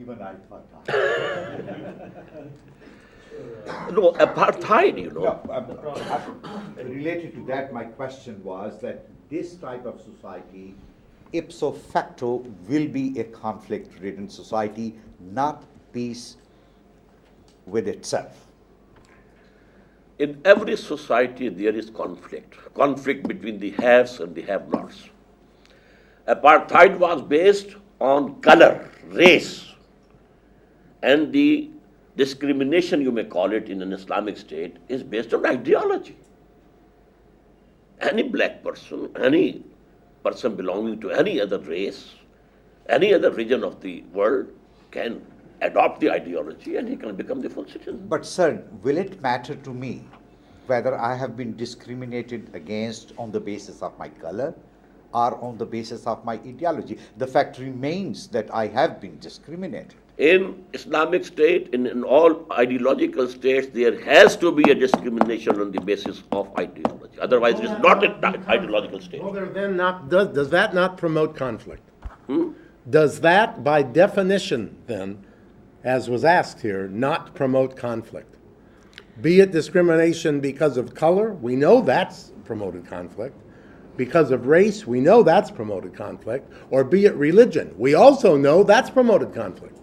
Even I thought that. No, apartheid, No, related to that, my question was that this type of society, ipso facto, will be a conflict-ridden society, not peace with itself. In every society, there is conflict between the haves and the have-nots. Apartheid was based on color, race, and the discrimination, you may call it, in an Islamic state is based on ideology. Any black person, any person belonging to any other race, any other region of the world can adopt the ideology and he can become the full citizen. But sir, will it matter to me whether I have been discriminated against on the basis of my color or on the basis of my ideology? The fact remains that I have been discriminated. In Islamic state, in all ideological states, there has to be a discrimination on the basis of ideology. Otherwise, it is not an ideological state. Well, then does that not promote conflict? Does that, by definition, then, as was asked here, not promote conflict? Be it discrimination because of color, we know that's promoted conflict. Because of race, we know that's promoted conflict. Or be it religion, we also know that's promoted conflict.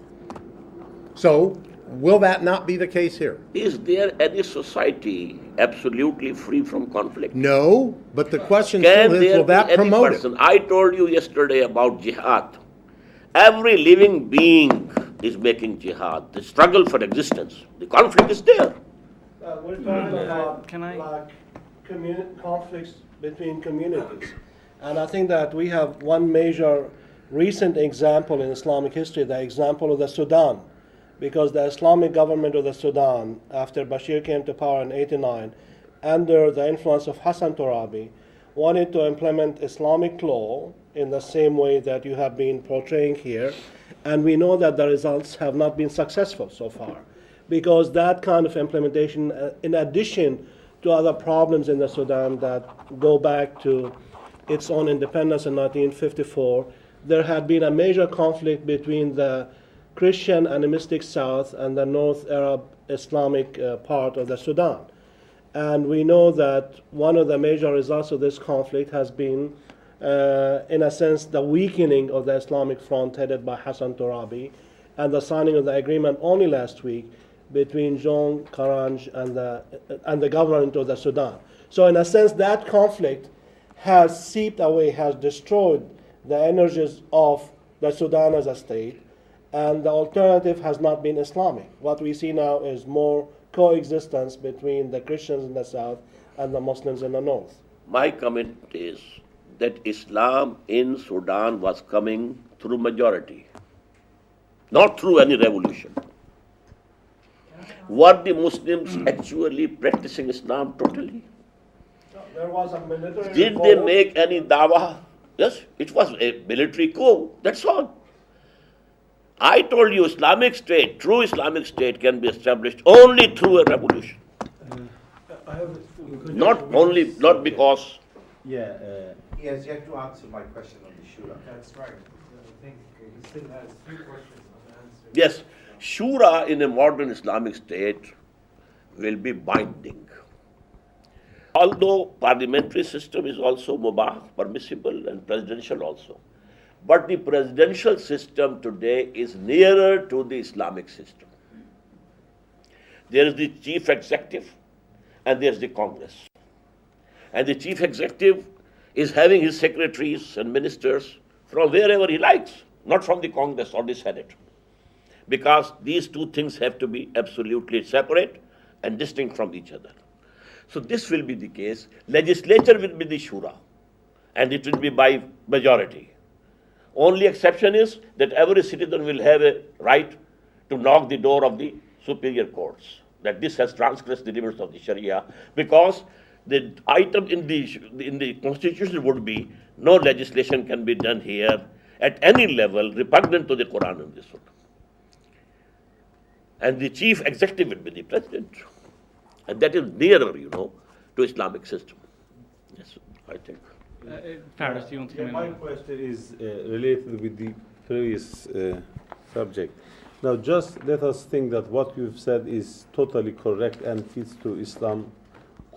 So, will that not be the case here? Is there any society absolutely free from conflict? No, but the question Can still is, there will be that any promote person? it? I told you yesterday about jihad. Every living being is making jihad. The struggle for existence, the conflict is there. We're talking about Can I- like conflicts between communities. And I think that we have one major recent example in Islamic history, the example of the Sudan. Because the Islamic government of the Sudan, after Bashir came to power in 89, under the influence of Hassan Turabi, wanted to implement Islamic law in the same way that you have been portraying here. And we know that the results have not been successful so far. Because that kind of implementation, in addition to other problems in the Sudan that go back to its own independence in 1954, there had been a major conflict between the Christian animistic South and the North Arab Islamic part of the Sudan. And we know that one of the major results of this conflict has been, in a sense, the weakening of the Islamic front headed by Hassan Turabi and the signing of the agreement only last week between John Karanj and the government of the Sudan. So in a sense, that conflict has seeped away, has destroyed the energies of the Sudan as a state, and the alternative has not been Islamic. What we see now is more coexistence between the Christians in the south and the Muslims in the north. My comment is that Islam in Sudan was coming through majority, not through any revolution. Were the Muslims actually practicing Islam totally? There was a military Did they make any dawah? Yes, it was a military coup, that's all. I told you Islamic state, true Islamic state can be established only through a revolution. Not because. Yeah, he has yet to answer my question on the Shura. That's right. I think he still has 3 questions unanswered. Yes, Shura in a modern Islamic state will be binding. Although parliamentary system is also mubah, permissible, and presidential also. But the presidential system today is nearer to the Islamic system. There is the chief executive and there is the Congress. And the chief executive is having his secretaries and ministers from wherever he likes, not from the Congress or the Senate. Because these two things have to be absolutely separate and distinct from each other. So this will be the case. Legislature will be the shura, and it will be by majority. Only exception is that every citizen will have a right to knock the door of the superior courts, that this has transgressed the limits of the Sharia, because the item in the constitution would be no legislation can be done here at any level repugnant to the Quran and the Sunnah. And the chief executive will be the president. And that is nearer, to Islamic system. Yes, I think. Faris, do you want to come in? My question is related with the previous subject. Now, just let us think that what you've said is totally correct and fits to Islam,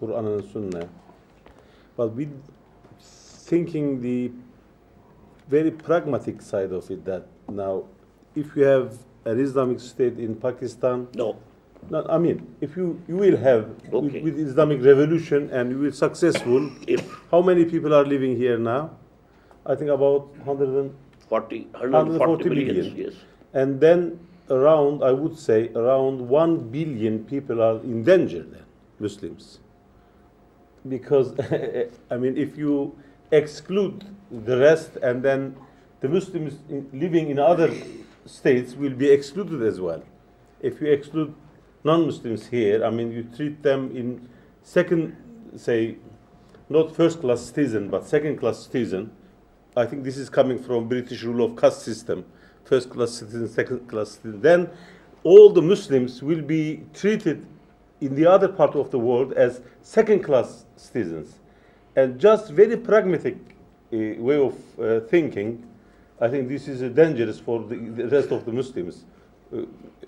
Quran and Sunnah. But with thinking the very pragmatic side of it, that now, if you have an Islamic state in Pakistan, I mean, if you will have with Islamic revolution and you will successful, how many people are living here now? I think about 140 million. Yes. And then around, I would say, around 1 billion people are in danger then, Muslims. Because, I mean, if you exclude the rest and then the Muslims living in other states will be excluded as well. If you exclude non-Muslims here, I mean, you treat them in second, say, not first-class citizen, but second-class citizen. I think this is coming from British rule of caste system, first-class citizen, second-class citizen. Then all the Muslims will be treated in the other part of the world as second-class citizens. And just very pragmatic way of thinking, I think this is dangerous for the rest of the Muslims.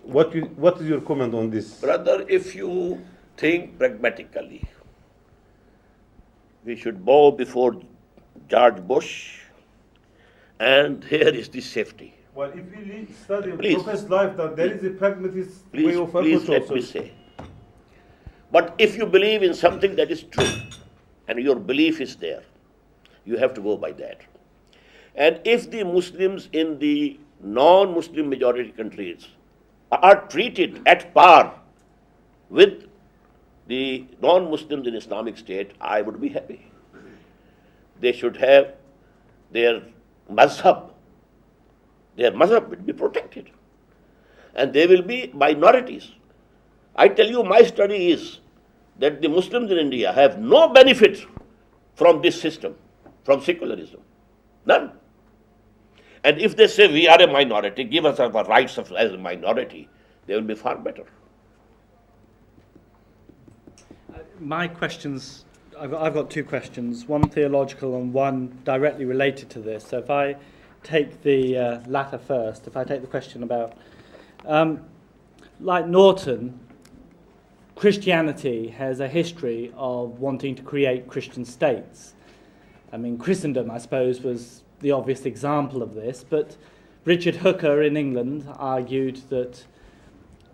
What is your comment on this? Brother, if you think pragmatically, we should bow before George Bush, and here is the safety. Well, if we study Prophet's life, that there is a pragmatic way of approach. Please let me say. But if you believe in something that is true, and your belief is there, you have to go by that. And if the Muslims in the non-Muslim majority countries are treated at par with the non-Muslims in Islamic State, I would be happy. They should have their mazhab. Their mazhab will be protected. And they will be minorities. I tell you, my study is that the Muslims in India have no benefit from this system, from secularism. None. And if they say we are a minority, give us our rights as a minority, they will be far better. My questions, I've got two questions, one theological and one directly related to this. So if I take the latter first, if I take the question about, like Norton, Christianity has a history of wanting to create Christian states. I mean, Christendom, I suppose, was the obvious example of this, but Richard Hooker in England argued that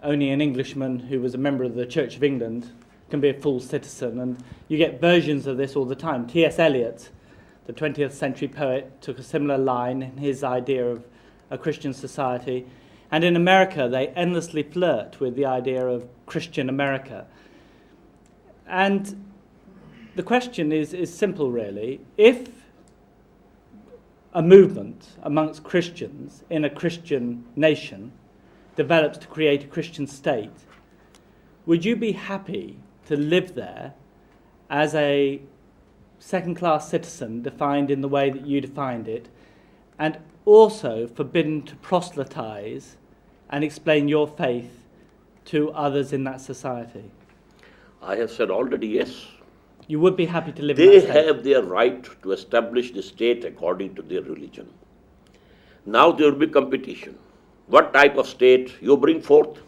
only an Englishman who was a member of the Church of England can be a full citizen, and you get versions of this all the time. T.S. Eliot, the 20th century poet, took a similar line in his idea of a Christian society, and in America they endlessly flirt with the idea of Christian America. And the question is simple, really. If a movement amongst Christians in a Christian nation develops to create a Christian state, would you be happy to live there as a second-class citizen defined in the way that you defined it, and also forbidden to proselytize and explain your faith to others in that society? I have said already yes. You would be happy to live in They that state? have their right to establish the state according to their religion. Now there will be competition. What type of state you bring forth?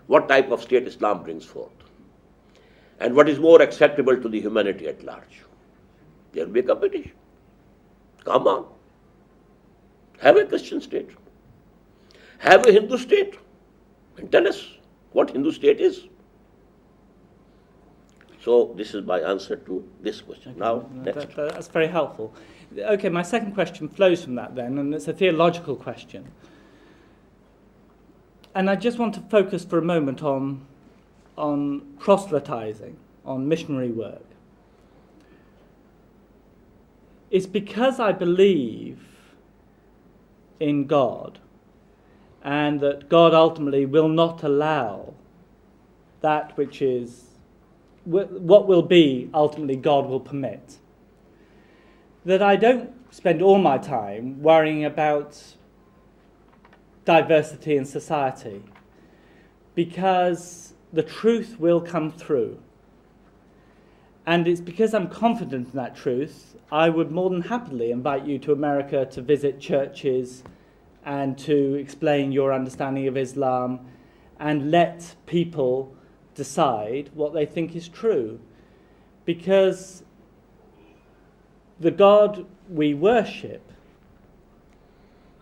What type of state Islam brings forth? And what is more acceptable to the humanity at large? There will be a competition. Come on. Have a Christian state. Have a Hindu state. And tell us what Hindu state is. So this is my answer to this question. Okay, Now, no, next. that's very helpful. Okay, my second question flows from that then, and it's a theological question. And I just want to focus for a moment on proselytizing, on missionary work. It's because I believe in God, and that God ultimately will not allow that which is, what will be ultimately God will permit, that I don't spend all my time worrying about diversity in society, because the truth will come through. And it's because I'm confident in that truth, I would more than happily invite you to America to visit churches and to explain your understanding of Islam and let people decide what they think is true. Because the God we worship,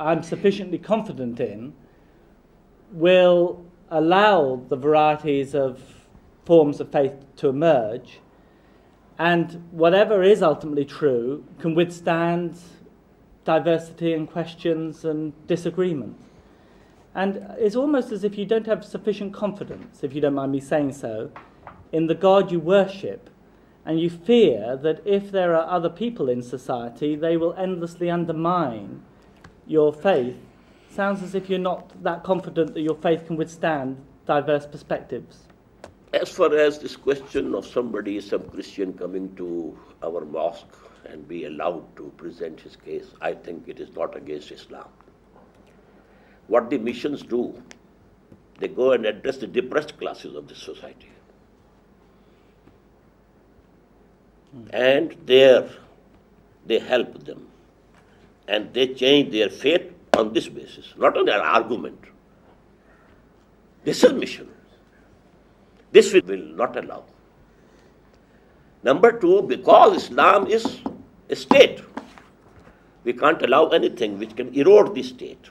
I'm sufficiently confident in, will allow the varieties of forms of faith to emerge, and whatever is ultimately true can withstand diversity and questions and disagreement. And it's almost as if you don't have sufficient confidence, if you don't mind me saying so, in the God you worship, and you fear that if there are other people in society, they will endlessly undermine your faith. Sounds as if you're not that confident that your faith can withstand diverse perspectives. As far as this question of somebody, some Christian coming to our mosque and be allowed to present his case, I think it is not against Islam. What the missions do, they go and address the depressed classes of the society. And there they help them. And they change their faith on this basis, not on their argument. This is mission. This we will not allow. Number two, because Islam is a state, we can't allow anything which can erode the state.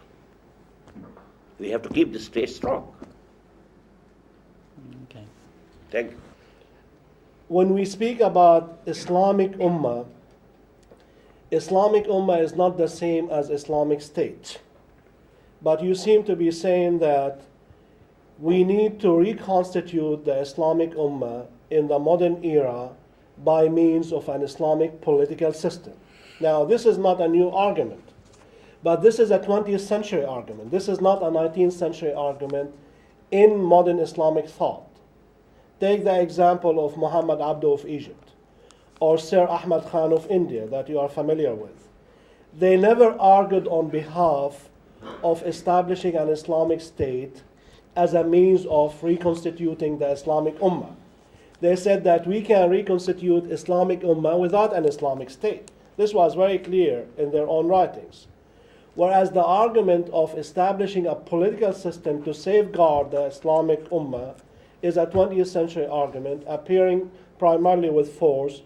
We have to keep the state strong. Okay. Thank you. When we speak about Islamic Ummah is not the same as Islamic State. But you seem to be saying that we need to reconstitute the Islamic Ummah in the modern era by means of an Islamic political system. Now, this is not a new argument, but this is a 20th century argument. This is not a 19th century argument in modern Islamic thought. Take the example of Muhammad Abdu of Egypt, or Sir Ahmad Khan of India that you are familiar with. They never argued on behalf of establishing an Islamic state as a means of reconstituting the Islamic Ummah. They said that we can reconstitute Islamic Ummah without an Islamic state. This was very clear in their own writings. Whereas the argument of establishing a political system to safeguard the Islamic Ummah is a 20th century argument appearing primarily with force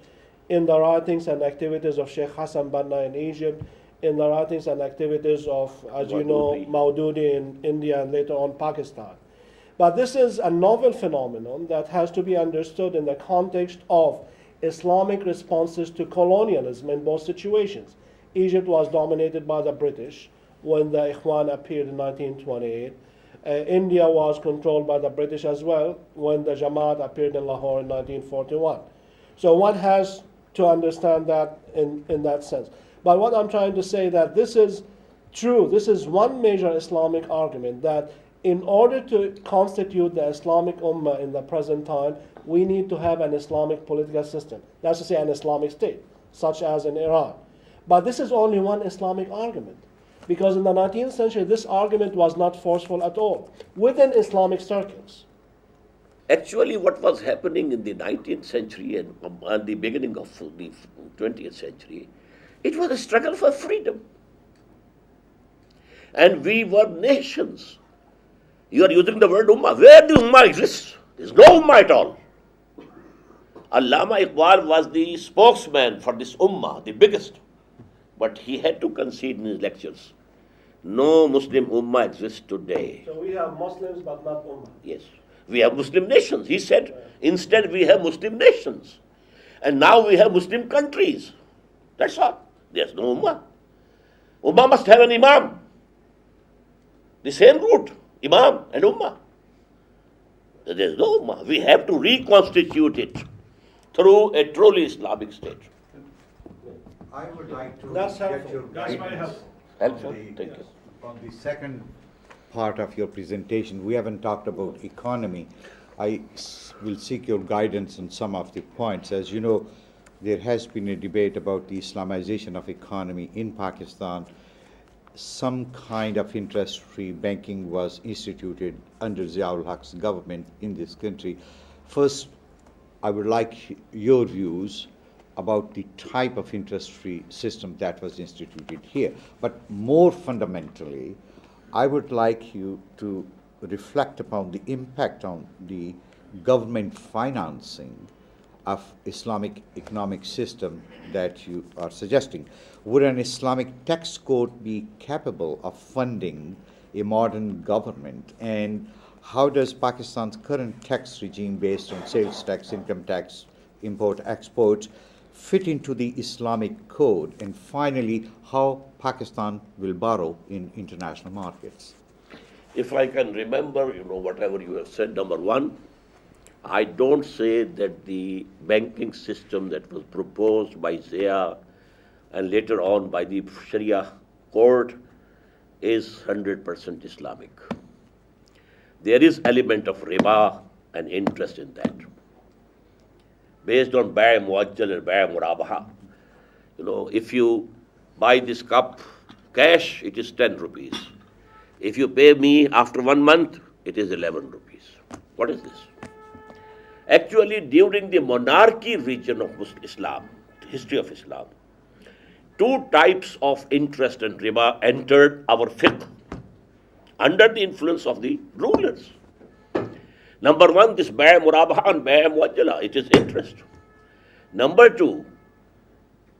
in the writings and activities of Sheikh Hassan Banna in Egypt, in the writings and activities of, as you know, Maududi in India and later on Pakistan. But this is a novel phenomenon that has to be understood in the context of Islamic responses to colonialism in both situations. Egypt was dominated by the British when the Ikhwan appeared in 1928. India was controlled by the British as well when the Jamaat appeared in Lahore in 1941. So one has to understand that in that sense. But what I'm trying to say that this is true. This is one major Islamic argument that in order to constitute the Islamic Ummah in the present time, we need to have an Islamic political system. That's to say an Islamic state, such as in Iran. But this is only one Islamic argument. Because in the 19th century, this argument was not forceful at all within Islamic circles. Actually, what was happening in the 19th century and the beginning of the 20th century, it was a struggle for freedom. And we were nations. You are using the word Ummah. Where the Ummah exists? There is no Ummah at all. Allama Iqbal was the spokesman for this Ummah, the biggest. But he had to concede in his lectures. No Muslim Ummah exists today. So we have Muslims but not Ummah. Yes. We have Muslim nations. He said, instead we have Muslim nations. And now we have Muslim countries. That's all. There's no Ummah. Ummah must have an Imam. The same root, Imam and Ummah. There's no Ummah. We have to reconstitute it through a truly Islamic state. I would like to That's get helpful. your That's very guidance helpful. on the- Thank you. On the second part of your presentation. We haven't talked about economy. I will seek your guidance on some of the points. As you know, there has been a debate about the Islamization of economy in Pakistan. Some kind of interest-free banking was instituted under Ziaul Haq's government in this country. First, I would like your views about the type of interest-free system that was instituted here. But more fundamentally, I would like you to reflect upon the impact on the government financing of Islamic economic system that you are suggesting. Would an Islamic tax code be capable of funding a modern government? And how does Pakistan's current tax regime based on sales tax, income tax, import, export fit into the Islamic code? And finally, how Pakistan will borrow in international markets? If I can remember, whatever you have said, number one, I don't say that the banking system that was proposed by Zia and later on by the Sharia court is 100% Islamic. There is element of riba and interest in that. Based on Bai' Muajjal and Bai' Murabaha. If you buy this cup cash, it is 10 rupees. If you pay me after 1 month, it is 11 rupees. What is this? Actually, during the monarchy region of Islam, the history of Islam, two types of interest and riba entered our fiqh under the influence of the rulers. Number one, this Bai' Murabaha and Bai' Muajjala, it is interest. Number two,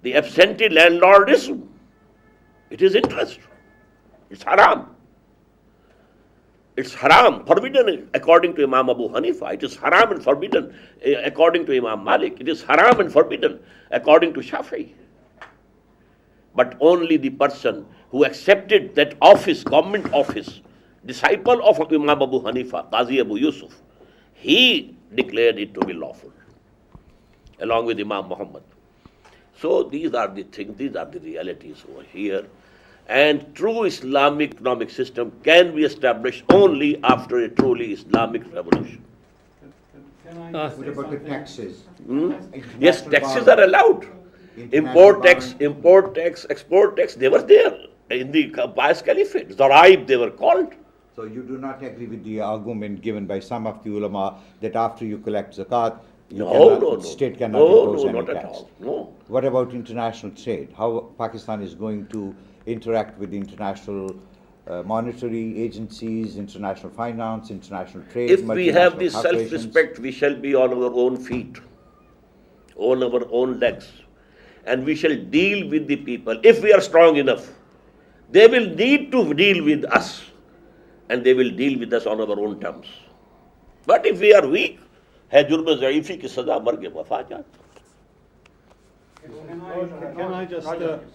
the absentee landlordism, it is interest. It's haram. It's haram, forbidden according to Imam Abu Hanifa. It is haram and forbidden according to Imam Malik. It is haram and forbidden according to Shafi'i. But only the person who accepted that office, government office, disciple of Imam Abu Hanifa, Qazi Abu Yusuf, he declared it to be lawful, along with Imam Muhammad. So these are the things, these are the realities over here. And true Islamic economic system can be established only after a truly Islamic revolution. What about the taxes? Yes, taxes are allowed. Import tax, export tax, they were there in the pious caliphate. Zaraib, they were called. So you do not agree with the argument given by some of the ulama that after you collect zakat, state cannot impose any not tax. At all. No. What about international trade? How Pakistan is going to interact with international monetary agencies, international finance, international trade? If we have this self-respect, we shall be on our own feet, on our own legs, and we shall deal with the people. If we are strong enough, they will need to deal with us, and they will deal with us on our own terms. But if we are weak, है जुर्म ज़ईफ़ी की सज़ा मर के वफ़ा जात. Can I just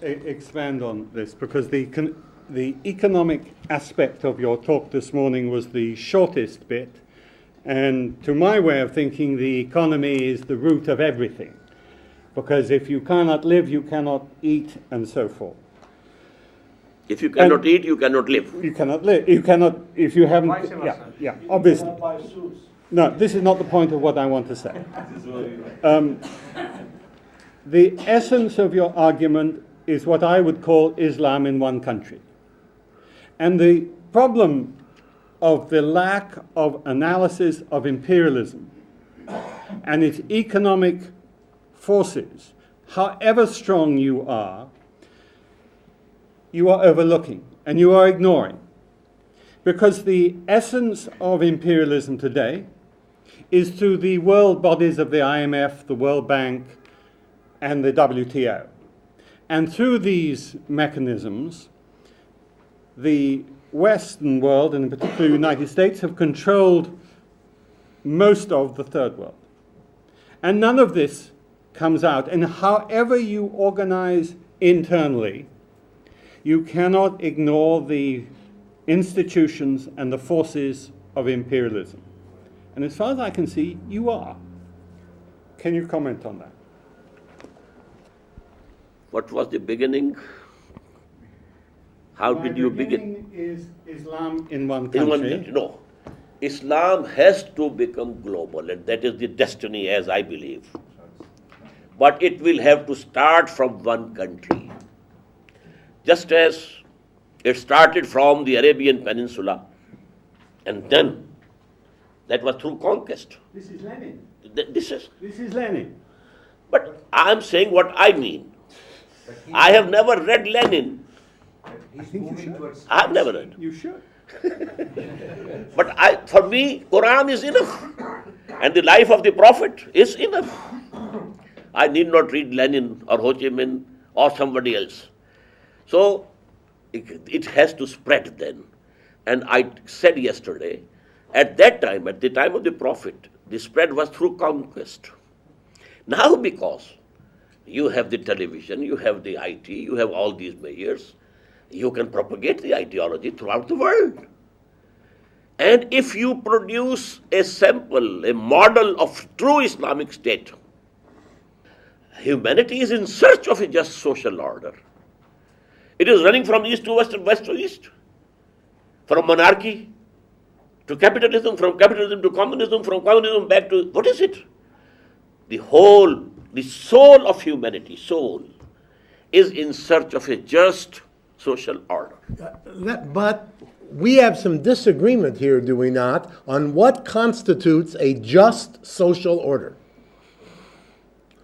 expand on this? Because the economic aspect of your talk this morning was the shortest bit. And to my way of thinking, the economy is the root of everything. Because if you cannot live, you cannot eat, and so forth. If you cannot eat, you cannot live. You cannot live. You cannot, if you haven't. Yeah, obviously. No, this is not the point of what I want to say. The essence of your argument is what I would call Islam in one country. And the problem of the lack of analysis of imperialism and its economic forces, however strong you are overlooking and you are ignoring. Because the essence of imperialism today is through the world bodies of the IMF, the World Bank, and the WTO. And through these mechanisms, the Western world, and in particular the United States, have controlled most of the third world. And none of this comes out. And however you organize internally, you cannot ignore the institutions and the forces of imperialism. And as far as I can see, you are. Can you comment on that? What was the beginning? How did you begin? Is Islam in one In one country? minute, no. Islam has to become global, and that is the destiny, as I believe. But it will have to start from one country. Just as it started from the Arabian Peninsula, and then that was through conquest. This is Lenin. This is. This is Lenin. But I'm saying what I mean. I have never read Lenin. He's moving towards. I have never read. You should. But for me, Quran is enough. And the life of the Prophet is enough. I need not read Lenin or Ho Chi Minh or somebody else. So it has to spread then. And I said yesterday, at that time, at the time of the Prophet, the spread was through conquest. Now because you have the television, you have the IT, you have all these measures, you can propagate the ideology throughout the world. And if you produce a sample, a model of true Islamic state, humanity is in search of a just social order. It is running from east to west and west to east, from monarchy to capitalism, from capitalism to communism, from communism back to, what is it? The soul of humanity, soul, is in search of a just social order. But we have some disagreement here, do we not, on what constitutes a just social order?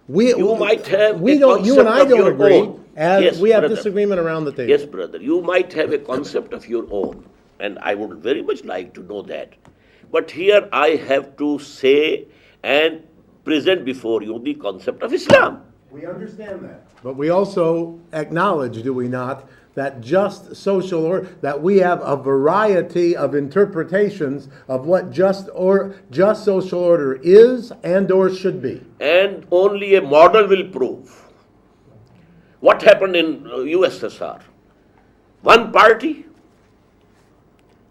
You might have you and I don't agree, as yes, we have brother. disagreement around the table. Yes, brother, you might have a concept of your own, and I would very much like to know that. But here I have to say and present before you the concept of Islam. We understand that. But we also acknowledge, do we not, that just social order, that we have a variety of interpretations of what just social order is and or should be. And only a model will prove. What happened in USSR? One party,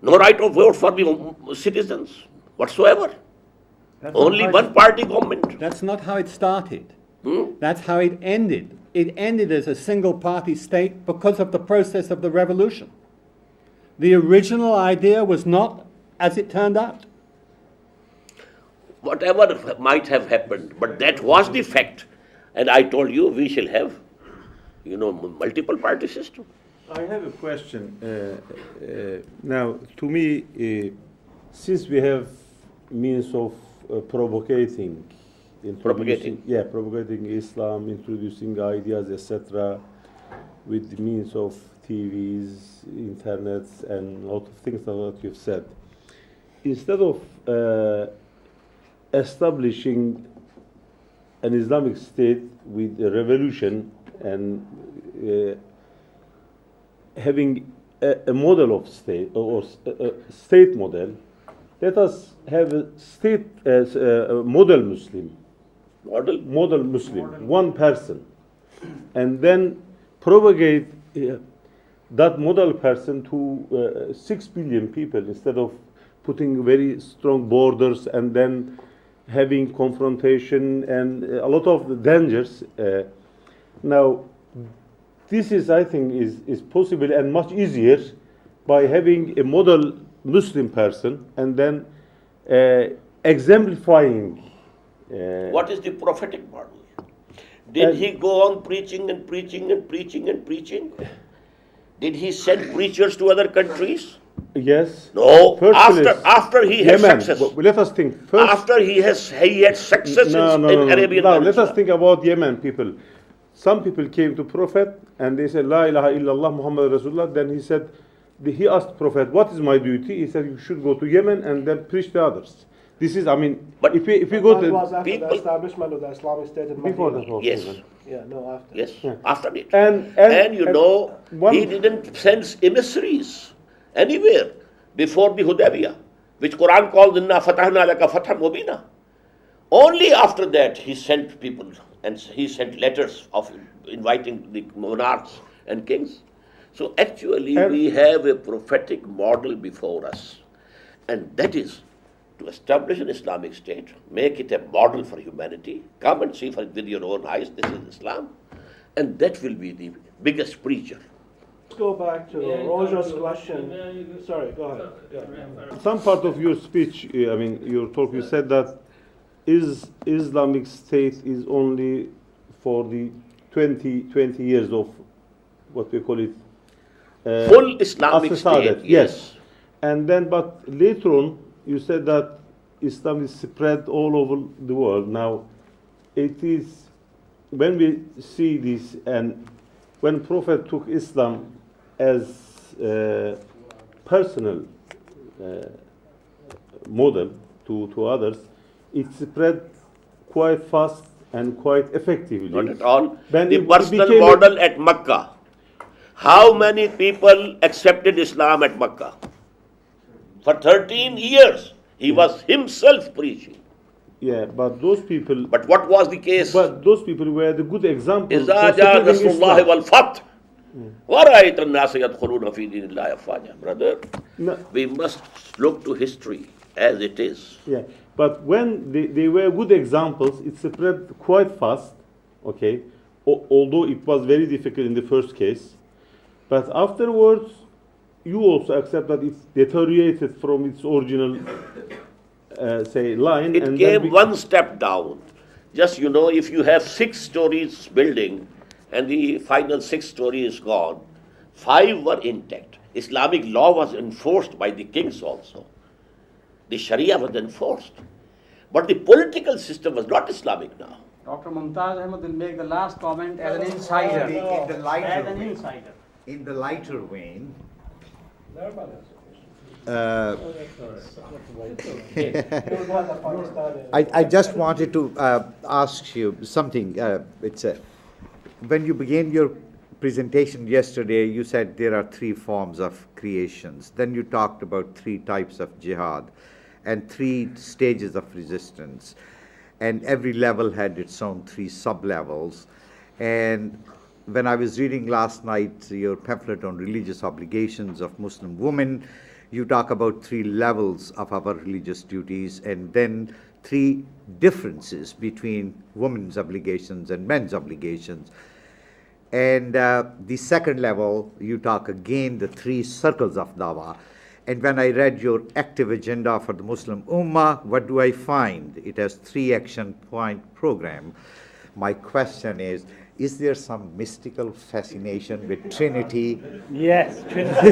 no right of vote for the citizens whatsoever. Only one party government. That's not how it started. That's how it ended. It ended as a single-party state because of the process of the revolution. The original idea was not as it turned out. Whatever might have happened, but that was the fact. And I told you we shall have, multiple party system. I have a question. Now, to me, since we have means of propagating Islam, introducing ideas, etc., with the means of TVs, internets, and a lot of things that you've said. Instead of establishing an Islamic state with a revolution and having a model of state or a state model, let us have a state as a model Muslim. Model Muslim, one person, and then propagate that model person to 6 billion people instead of putting very strong borders and then having confrontation and a lot of the dangers. Now, this is, I think, is possible and much easier by having a model Muslim person and then exemplifying. What is the prophetic model? Did he go on preaching and preaching and preaching and preaching? Did he send preachers to other countries? Yes. No. After he had Yemen. success. Let us think first. After he had success in Arabian Now, Peninsula. let us think about Yemen people. Some people came to Prophet and they said, La ilaha illallah Muhammad Rasulullah. Then he said, he asked Prophet, what is my duty? He said, you should go to Yemen and then preach to others. This is, but if we go to... That was after the establishment of the Islamic State in Before Medina. that also. Yes. Yeah, no, after. Yes, Yeah. after it. And he didn't send emissaries anywhere before the Hudaybiyah. which Quran calls Inna Fatahna Laka Fathan Mubina. Only after that he sent people and he sent letters of inviting the monarchs and kings. So actually we have a prophetic model before us, and that is to establish an Islamic state, make it a model for humanity. Come and see with your own eyes, this is Islam, and that will be the biggest preacher. Let's go back to Roger's question. Sorry, go ahead. Yeah. Some part of your speech, your talk, you said that Islamic State is only for the 20 years of what we call it. Full Islamic state, yes. And then, but later on, you said that Islam is spread all over the world. Now, it is, when we see this, and when Prophet took Islam as a personal model to others, it spread quite fast and quite effectively. Not at all. When The it personal became model at Makkah. How many people accepted Islam at Makkah? For 13 years, he was himself preaching. Yeah, but those people. But what was the case? But those people were the good example. إِذَا جَاءَ رَسُولُ اللَّهِ وَالْفَتْحُ وَرَأَيْتَ النَّاسَ يَدْخُلُونَ فِي دِينِ اللَّهِ أَفْوَاجًا. Brother, we must look to history as it is. Yeah, but when they were good examples, it spread quite fast, okay, although it was very difficult in the first case. But afterwards, you also accept that it deteriorated from its original, line. It and came one step down. Just, if you have 6 stories building and the final 6 stories is gone, 5 were intact. Islamic law was enforced by the kings also. The Sharia was enforced. But the political system was not Islamic now. Dr. Mumtaz Ahmad will make the last comment as an insider. In the lighter vein, I just wanted to ask you something. When you began your presentation yesterday, you said there are 3 forms of creations. Then you talked about 3 types of jihad and 3 stages of resistance. And every level had its own 3 sub-levels. And when I was reading last night your pamphlet on religious obligations of Muslim women, you talk about 3 levels of our religious duties and then 3 differences between women's obligations and men's obligations. And the second level, you talk again the 3 circles of dawah. And when I read your active agenda for the Muslim Ummah, what do I find? It has 3 action point program. My question is there some mystical fascination with Trinity? Yes, Trinity.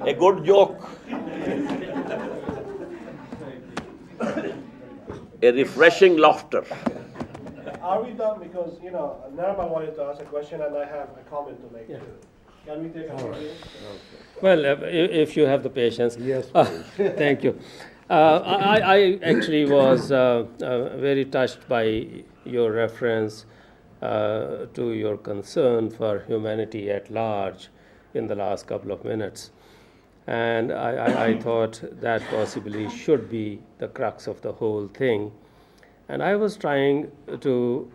A good joke. A refreshing laughter. Are we done? Because, Narma wanted to ask a question and I have a comment to make too. Can we take a break? Well, if you have the patience. Yes, thank you. I actually was very touched by your reference to your concern for humanity at large in the last couple of minutes. And I thought that possibly should be the crux of the whole thing. And I was trying to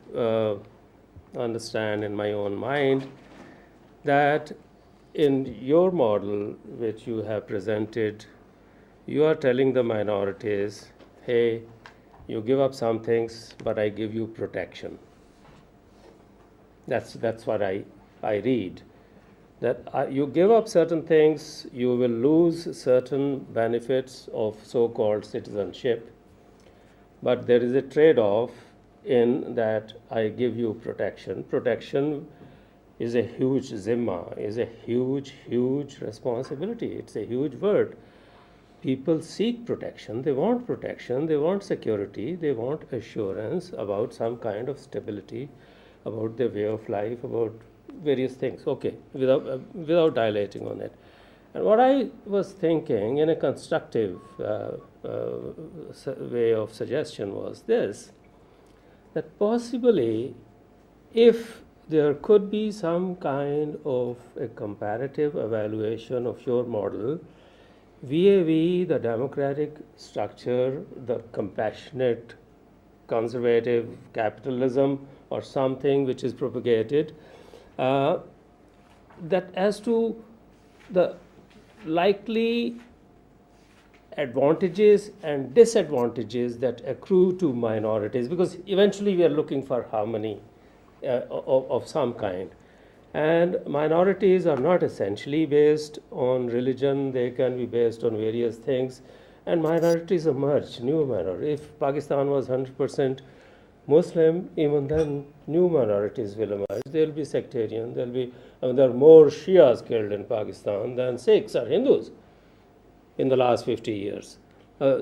understand in my own mind that in your model, which you have presented, you are telling the minorities, hey, you give up some things, but I give you protection. That's what I read. That you give up certain things, you will lose certain benefits of so-called citizenship, but there is a trade-off in that I give you protection. Protection is a huge zimma, is a huge, huge responsibility. It's a huge word. People seek protection, they want security, they want assurance about some kind of stability, about their way of life, about various things. Okay, without dilating on it. And what I was thinking in a constructive way of suggestion was this, that possibly if there could be some kind of a comparative evaluation of your model vis-a-vis the democratic structure, the compassionate, conservative capitalism, or something which is propagated, that as to the likely advantages and disadvantages that accrue to minorities, because eventually we are looking for harmony of some kind. And minorities are not essentially based on religion, they can be based on various things. And minorities emerge, new minorities. If Pakistan was 100% Muslim, even then new minorities will emerge. There will be sectarian, there are more Shias killed in Pakistan than Sikhs or Hindus in the last 50 years.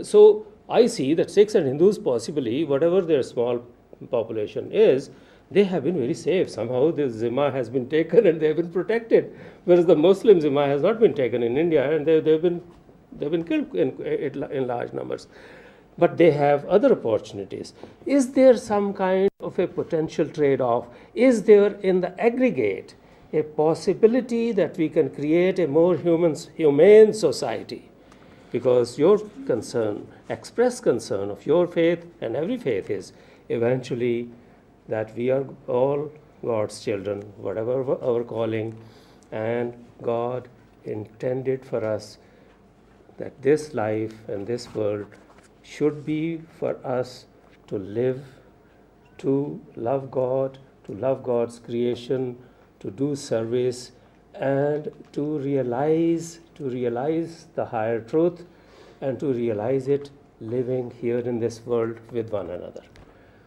So I see that Sikhs and Hindus possibly, whatever their small population is, they have been very safe. Somehow the Zimma has been taken and they have been protected, whereas the Muslim Zimma has not been taken in India, and they've been killed in large numbers. But they have other opportunities. Is there some kind of a potential trade-off? Is there in the aggregate a possibility that we can create a more humane society? Because your concern, expressed concern of your faith and every faith is eventually that we are all God's children, whatever our calling, and God intended for us that this life and this world should be for us to live, to love God, to love God's creation, to do service, and to realize the higher truth, and to realize it living here in this world with one another.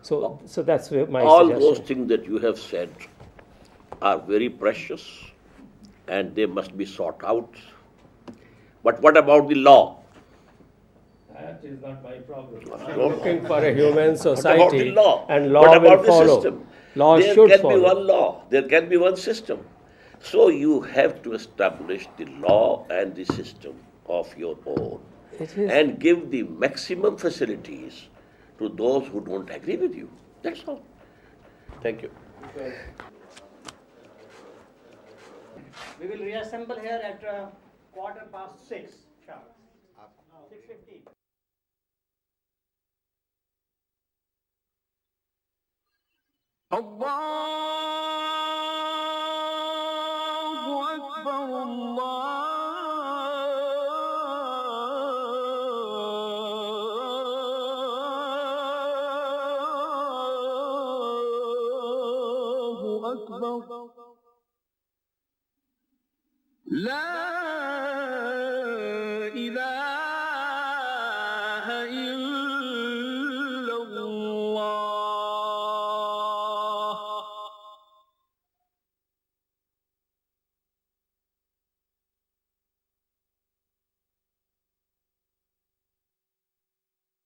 So that's my all suggestion. those things that you have said are very precious and they must be sought out. But what about the law? That is not my problem. I'm looking for a human society. What about the law? And law what about will the follow. system? Law there should can follow. be one law. There can be one system. So you have to establish the law and the system of your own and give the maximum facilities to those who don't agree with you. That's all. Thank you. We will reassemble here at 6:15 sharp. 6:15. Allahu Akbar, Allahu Akbar. La ilaha illallah.